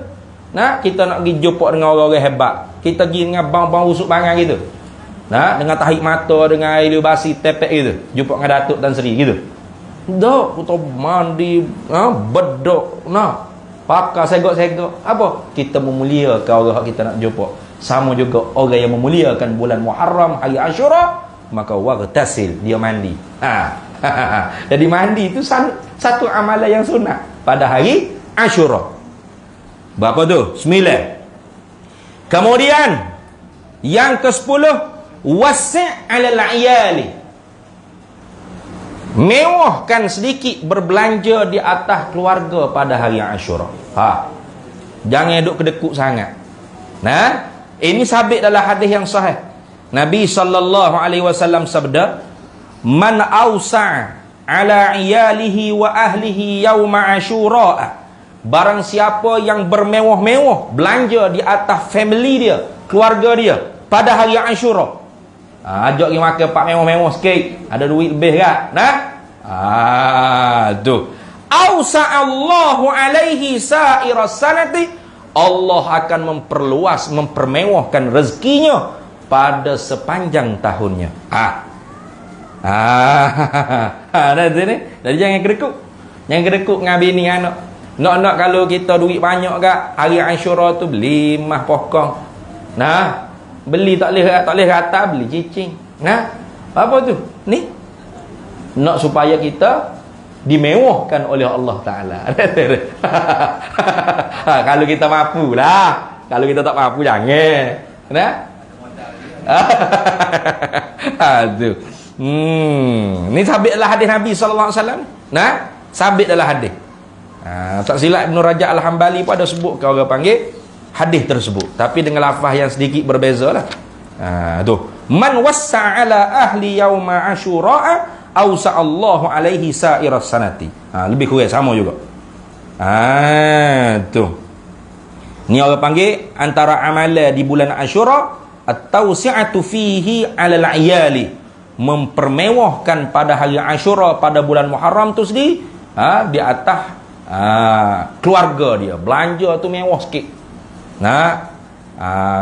Kita nak pergi jumpa dengan orang-orang hebat, kita pergi dengan bang-bang usuk bangang gitu, dengan tarik mata, dengan air basi tepek gitu, jumpa dengan Datuk Tan Sri gitu. Dak, kita mandi, bedok, pakai segok-segok. Apa? Kita memuliakan orang kita nak jumpa. Sama juga orang yang memuliakan bulan Muharram, hari Ashura, maka waghtasil, dia mandi. Jadi mandi itu satu amalan yang sunat pada hari Ashura. Berapa tu? 9. Kemudian yang ke-10, wasi' 'alal 'iyali, mewahkan sedikit berbelanja di atas keluarga pada hari Ashura. Jangan duduk kedekut sangat. Ini sabit dalam hadis yang sahih. Nabi sallallahu alaihi wasallam sabda, "Man awsa' ala iyalihi wa ahlihi yauma Ashura." Barang siapa yang bermewah-mewah belanja di atas family dia, keluarga dia pada hari Ashura. Ajak pergi makan pak mewah-mewah sikit, ada duit lebih tak? Tu. Awsa'allahu alaihi sa'iras sanati, Allah akan memperluas, mempermewahkan rezekinya pada sepanjang tahunnya. Jadi jangan kedekut. Jangan kedekut dengan bini anak. Nak kalau kita duit banyak gak, hari Ashura tu beli mah pokong. Beli tak boleh rata, beli cicing. Apa tu? Ni nak supaya kita dimewahkan oleh Allah Ta'ala. Kalau kita mampu lah. Kalau kita tak mampu, jangan. Ni sabit dalam hadis Nabi SAW. Sabit dalam hadis. Tak silap Ibn Rajab Al-Hambali pun ada sebut, kalau orang panggil hadis tersebut, tapi dengan lafaz yang sedikit berbeza lah. Tu man wassa ala ahli yauma asyura ausa Allahu alaihi sa'iras sanati. Lebih kurang sama juga. Tu ni orang panggil antara amalan di bulan Asyura at-tawsi'atu fihi 'alal 'iyali, mempermewahkan pada hari Asyura pada bulan Muharram tu sendiri di atas keluarga dia. Belanja tu mewah sikit.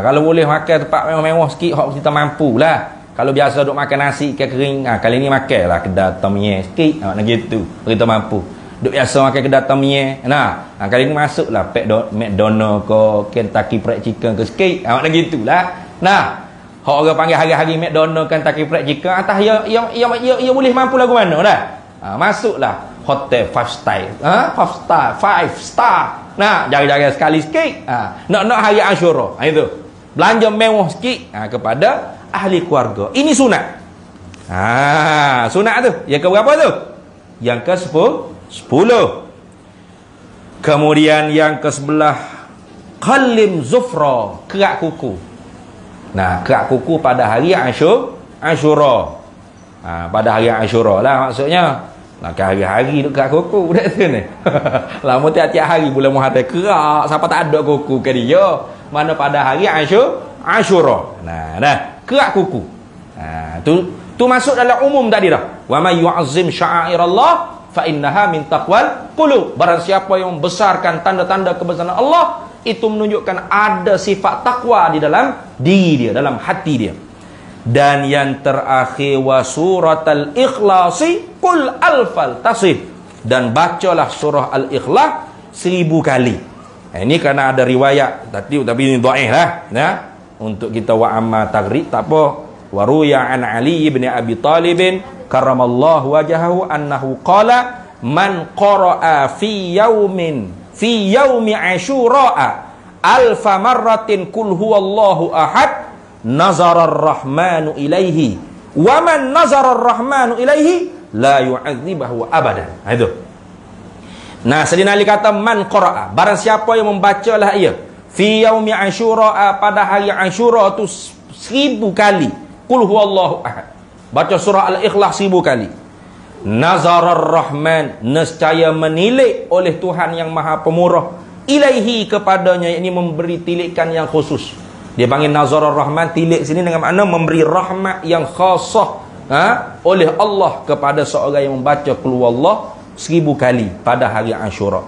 Kalau boleh makan tempat mewah sikit, hak kita mampu lah. Kalau biasa duk makan nasi ikan kering, kali ni makan lah kedai temie sikit, nak gitu kita mampu. Duk biasa makan kedai temie, kali ni masuk lah McDonald ke Kentucky Fried Chicken ke sikit, nak gitulah. Hak orang panggil hari-hari McDonald, Kentucky Fried Chicken, atas ia boleh mampu lagu mana dah. Masuklah hotel 5 star. Jaga-jaga sekali sikit. Nak hari Asyura. Itu. Belanja mewah sikit kepada ahli keluarga. Ini sunat. Sunat tu. Yang ke berapa tu? Yang ke 10. Kemudian yang ke 11, qalim zufra, kerak kuku. Kerak kuku pada hari Asyura. Pada hari Asyura lah maksudnya. Hari-hari duk kerak kuku dah tu ni. Lama tiap-tiap hari bulan Muharram kerak, siapa tak ada kuku ke dia. Mana pada hari Asyura. Kerak kuku. Tu masuk dalam umum tadi dah. Wa may yu'azzim sya'airallah fa innaha min taqwal qulub. Barang siapa yang membesarkan tanda-tanda kebesaran Allah, itu menunjukkan ada sifat takwa di dalam diri dia, dalam hati dia. Dan yang terakhir, wa suratul ikhlasi qul alfal tasih, dan bacalah surah al-ikhlas 1000 kali. Ini kerana ada riwayat tapi ini dhaif lah untuk kita wa amma taghrib tak apa. Wa ruya an Ali bin Abi Talib karramallahu wajhahu annahu qala man qara'a fi yaumi asyura alfa marratin qul huwallahu ahad nazara ar-rahmanu ilaihi wa man nazara ar-rahmanu ilaihi la yu'adzibahu abadan. Itu. Sayyidina Ali kata man qara'a, barang siapa yang membacalah ia fi yaumi asyura, pada hari Asyura tu 1000 kali qul huwallahu ahad, baca surah al-ikhlas 1000 kali, nazara ar-rahman, nescaya menilik oleh Tuhan yang Maha Pemurah, ilaihi, kepadanya, ini memberi tilikan yang khusus. Dia panggil Nazarur Rahman, tilik sini dengan makna memberi rahmat yang khasah oleh Allah kepada seorang yang membaca Qul Huwallah 1000 kali pada hari Asyura.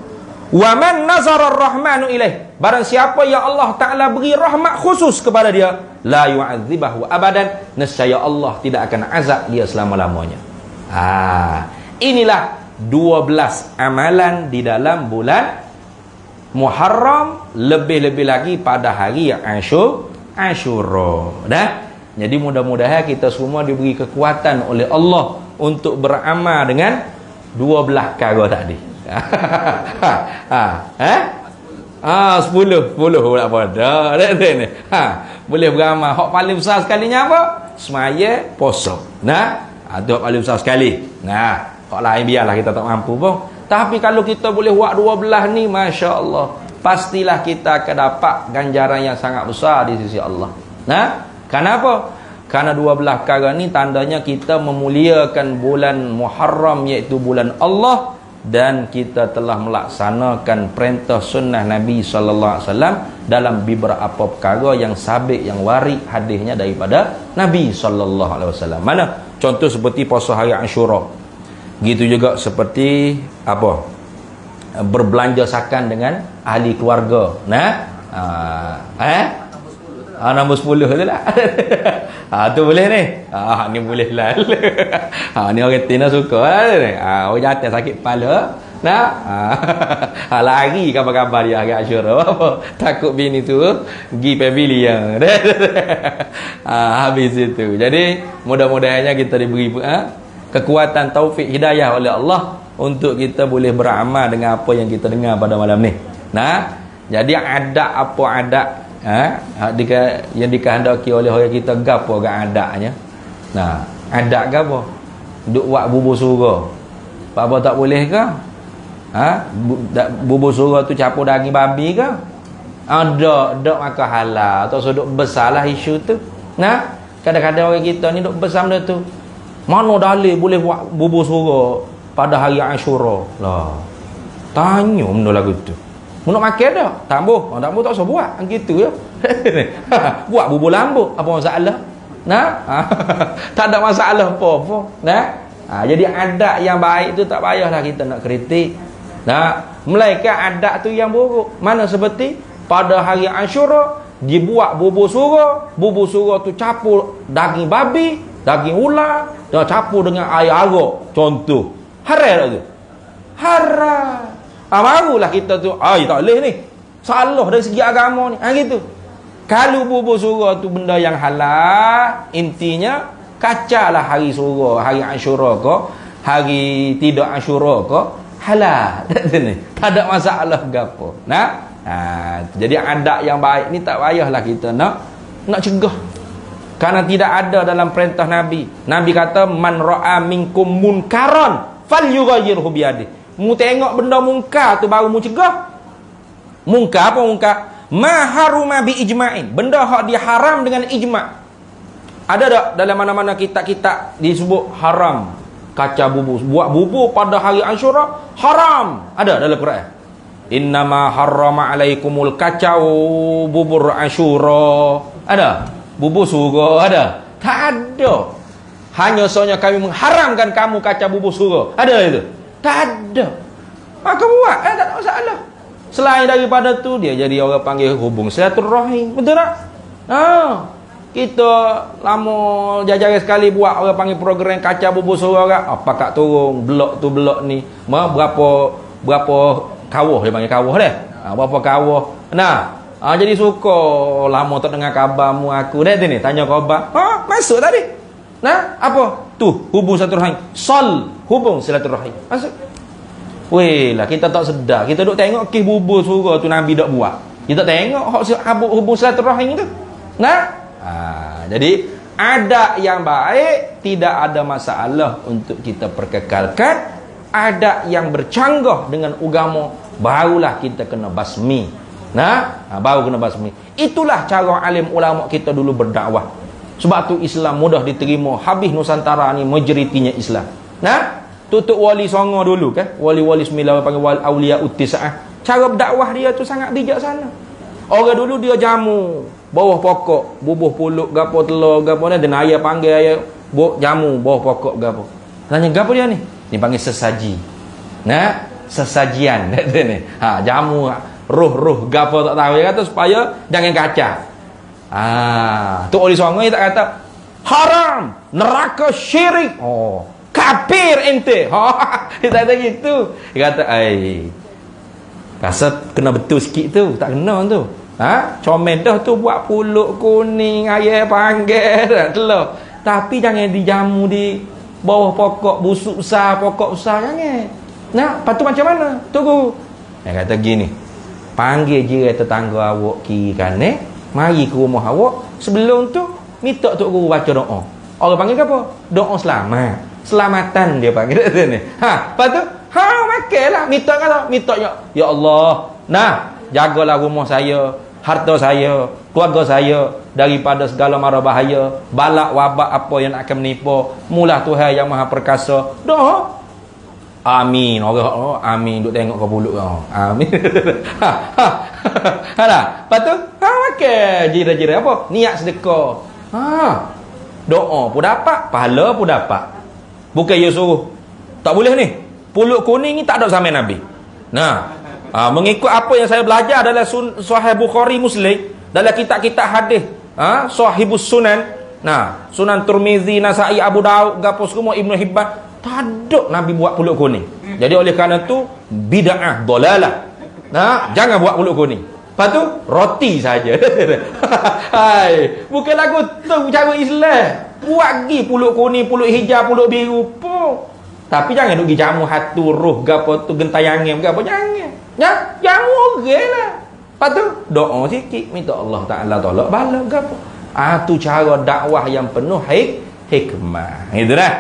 Wa man nazarur rahmanu ilaih, barang siapa yang Allah Ta'ala beri rahmat khusus kepada dia, la yu'adzibahu abadan, nescaya Allah tidak akan azab dia selama-lamanya. Inilah 12 amalan di dalam bulan Muharram, lebih-lebih lagi pada hari Asyura. Jadi mudah-mudahan kita semua diberi kekuatan oleh Allah untuk beramal dengan 12 perkara tadi. 10 pula pada. Boleh beramal. Hak paling besar sekalinya apa? Semaya, puasa. Itu hak paling besar sekali. Hak lain biarlah kita tak mampu pun. Tapi kalau kita boleh buat 12 ni, Masya Allah, pastilah kita akan dapat ganjaran yang sangat besar di sisi Allah. Kenapa? Karena 12 perkara ni tandanya kita memuliakan bulan Muharram, iaitu bulan Allah, dan kita telah melaksanakan perintah sunnah Nabi SAW dalam beberapa perkara yang sabit, yang warid hadisnya daripada Nabi SAW. Mana? Contoh seperti puasa hari Asyura. Gitu juga seperti apa? Berbelanjasakan dengan ahli keluarga. Nombor 10 tu lah. Tu boleh ni. Ni boleh lah. Ni orang Tina suka lah ni. Orang jatuh sakit kepala. Lari kabar-kabar dia hari Asyura. Takut bini tu pergi pavilion. Habis itu. Jadi mudah-mudahannya kita diberi kekuatan taufik hidayah oleh Allah untuk kita boleh beramal dengan apa yang kita dengar pada malam ni. Jadi adat apa adat yang dikehendaki oleh orang kita, gapo gak adaknya. Adat gapo? Duk buat bubur surga. Apa tak boleh ke? Bubur surga tu campur daging babi ke? Dok maka halal atau sudut besarlah isu tu. Nah, kadang-kadang orang kita ni duk besar benda tu. Mana dalil boleh buat bubur surga pada hari Ashura? Lah. Tanya benda lagu tu. Nak makan dah? Tambuh. Tak boleh tak usah buat. Gitu ya. Buat bubur lambuk. Apa masalah? Nah, tak ada masalah apa-apa. Nah, jadi adat yang baik tu tak payahlah kita nak kritik. Nah, melainkan adat tu yang buruk. Mana seperti pada hari Ashura dibuat bubur surga. Bubur surga tu campur daging babi, daging ular, dan campur dengan air arak. Contoh. Haram tu. Haram. Barulah kita tu, tak boleh ni. Salah dari segi agama ni. Gitu. Kalau bubur surga tu benda yang halal, intinya kacalah hari surga, hari Ashura ke, hari tidak Ashura ke, halal. Tak ada masalah gapo. Nah, jadi adat yang baik ni tak payahlah kita nak cegah. Karena tidak ada dalam perintah Nabi. Nabi kata man ra'a minkum munkaran falyughayyirhu biyadihi. Mu tengok benda mungkar tu baru mu cegah. Mungkar apa mungkar? Ma haruma bi ijma'in. Benda hak diharam dengan ijma'. Ada tak dalam mana-mana kitab-kitab disebut haram kaca bubur? Buat bubur pada hari Ashura haram. Ada dalam Quran. Innama harrama alaikumul kacau bubur Ashura. Ada? Bubur surga ada? Tak ada. Hanya soalnya kami mengharamkan kamu kaca bubur surga. Ada itu? Tak ada. Maka buat, tak ada masalah. Selain daripada tu, dia jadi orang panggil hubung silaturahim. Betul tak? Kita lama jajar sekali buat orang panggil program kaca bubur surga. Apa kat turun blok tu blok ni. Berapa kawah dia panggil kawah dah. Berapa kawah. Nah, jadi suka lama tak dengar kabarmu aku dah ni. Tanya khabar. Masuk tadi. Nah, apa? Tu hubung silaturahim. Hubung silaturahim. Masuk. Weh lah, kita tak sedar. Kita duk tengok kes bubur surga tu Nabi dak buat. Kita tengok hubung silaturahim tu. Nah, jadi adat yang baik tidak ada masalah untuk kita perkekalkan. Adat yang bercanggah dengan agama barulah kita kena basmi. Nah, baru kena basmi. Itulah cara alim ulama kita dulu berdakwah. Sebab tu Islam mudah diterima. Habis Nusantara ni majoritinya Islam. Nah, tutup wali songo dulu kan. Wali-wali sembilan panggil wali aulia uttisa'ah. Cara berdakwah dia tu sangat bijaksana. Orang dulu dia jamu bawah pokok, bubuh puluk gapo telur gapo ni, dan ayah panggil ayah jamu bawah pokok gapo. Tanya gapo dia ni? Dia panggil sesaji. Nah, sesajian ni. Jamu roh-roh gapo tak tahu. Dia kata supaya jangan kaca. Tu oli songo dia tak kata haram, neraka, syirik. Kafir ente. Dia tak kata gitu. Dia kata, rasa kena betul sikit tu. Tak kena tu. Comel dah tu buat puluk kuning, ayah panggil telur. Tapi jangan dijamu di bawah pokok busuk besar, pokok besar, jangan. Nah, lepas tu macam mana? Tunggu. Dia kata gini, panggil jiran tetangga awak kiri kanan, mari ke rumah awak. Sebelum tu minta tok guru baca doa. Orang panggil apa? Doa selamat. Selamatan dia panggil ni. Lepas tu makanlah. Minta ya Allah, nah, jagalah rumah saya, harta saya, keluarga saya daripada segala mara bahaya, balak wabak apa yang akan menimpa. Mula Tuhan yang Maha Perkasa. Doa. Amin. Orang amin duk tengok kau buluk kau. Amin. Lepas tu makan jira-jira apa? Niat sedekah. Doa pun dapat, pahala pun dapat. Bukan dia suruh tak boleh ni. Puluk kuning ni tak ada zaman Nabi. Nah, mengikut apa yang saya belajar adalah Sahih Bukhari Muslim, dalam kitab-kitab hadis, Sahihus Sunan, Sunan Tirmizi, Nasai, Abu Daud, gapo semua, Ibnu Hibban, tak ada Nabi buat puluk kuning. Jadi oleh kerana tu bid'ah, dalalah. Jangan buat puluk kuning. Lepas tu roti saja. Bukan lagu tu cara Islam. Buat gi puluk kuning, puluk hijau, puluk biru pun. Tapi jangan duk gi jamu hatu roh gapo tu gentayangan gapo, jangan. Ya, jamu oranglah. Lepas tu doa sikit minta Allah Taala tolak bala gapo. Tu cara dakwah yang penuh hikmah. Itulah.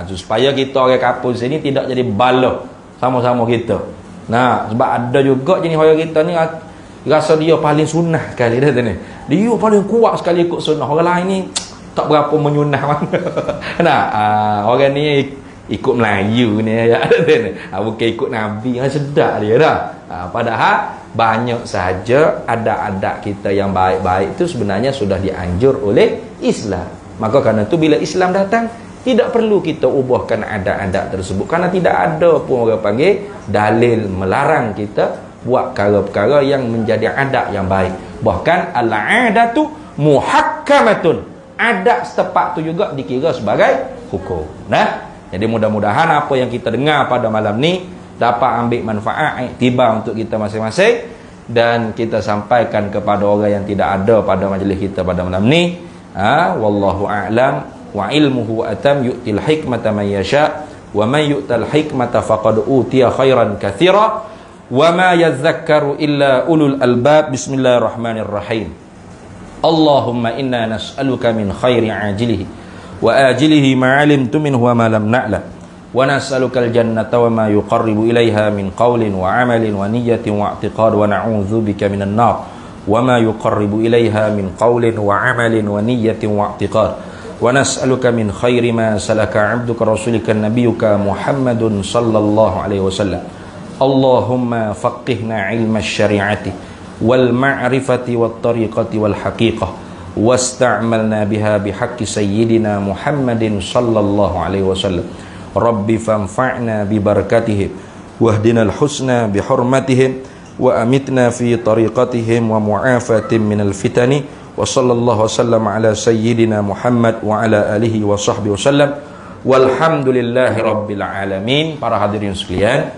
Tu supaya kita orang kampung sini tidak jadi bala sama-sama kita. Sebab ada juga jenis orang kita ni rasa dia paling sunnah kali dah ni. Dia paling kuat sekali ikut sunnah. Orang lain ni tak berapa menyunah mana. Nah, orang ni ikut Melayu ni ya. Bukan ikut Nabi. Sedap dia dah. Padahal banyak saja adat-adat kita yang baik-baik itu sebenarnya sudah dianjur oleh Islam. Maka kerana itu bila Islam datang, tidak perlu kita ubahkan adat-adat tersebut, kerana tidak ada pun orang panggil dalil melarang kita buat perkara-perkara yang menjadi adat yang baik. Bahkan al-adatu muhakkamatun, adat setempat tu juga dikira sebagai hukum. Nah, jadi mudah-mudahan apa yang kita dengar pada malam ni dapat ambil manfaat, iktibar untuk kita masing-masing, dan kita sampaikan kepada orang yang tidak ada pada majlis kita pada malam ni. Wallahu a'lam. Wa ilmuhu atam yu'til hikmata man yasha wa man yu'tal hikmata faqad utiya khairan katsira wa ma yadhakkaru illa ulul albab. Bismillahirrahmanirrahim. Allahumma inna nas'aluka min khairi ajilihi wa ajilihi ma 'alimtu minhu wa ma lam na'lam wa nas'aluka al-jannata wa ma yuqarribu ilaiha min qawlin wa 'amalin wa niyyatin wa i'tiqad wa na'udzu bika minan nar wa ma yuqarribu ilaiha min qawlin wa 'amalin wa niyyatin wa i'tiqad wa nas'aluka min khairi ma salaka 'abduka rasulika nabiyyuka Muhammadun sallallahu alaihi wasallam. Allahumma faqihna 'ilma asy-syari'ati wal ma'rifati wat tariqati wal haqiqah wasta'malna biha bihaqqi sayyidina Muhammadin sallallahu alaihi wasallam. Rabbi fanfa'na bi barakatihim wahdina al-husna bi hurmatihim wa amitna fi tariqatihim wa mu'afatin minal fitani. Wa sallallahu wasallam ala sayyidina Muhammad wa ala alihi wa sahbihi wasallam. Walhamdulillahi rabbil alamin. Para hadirin sekalian,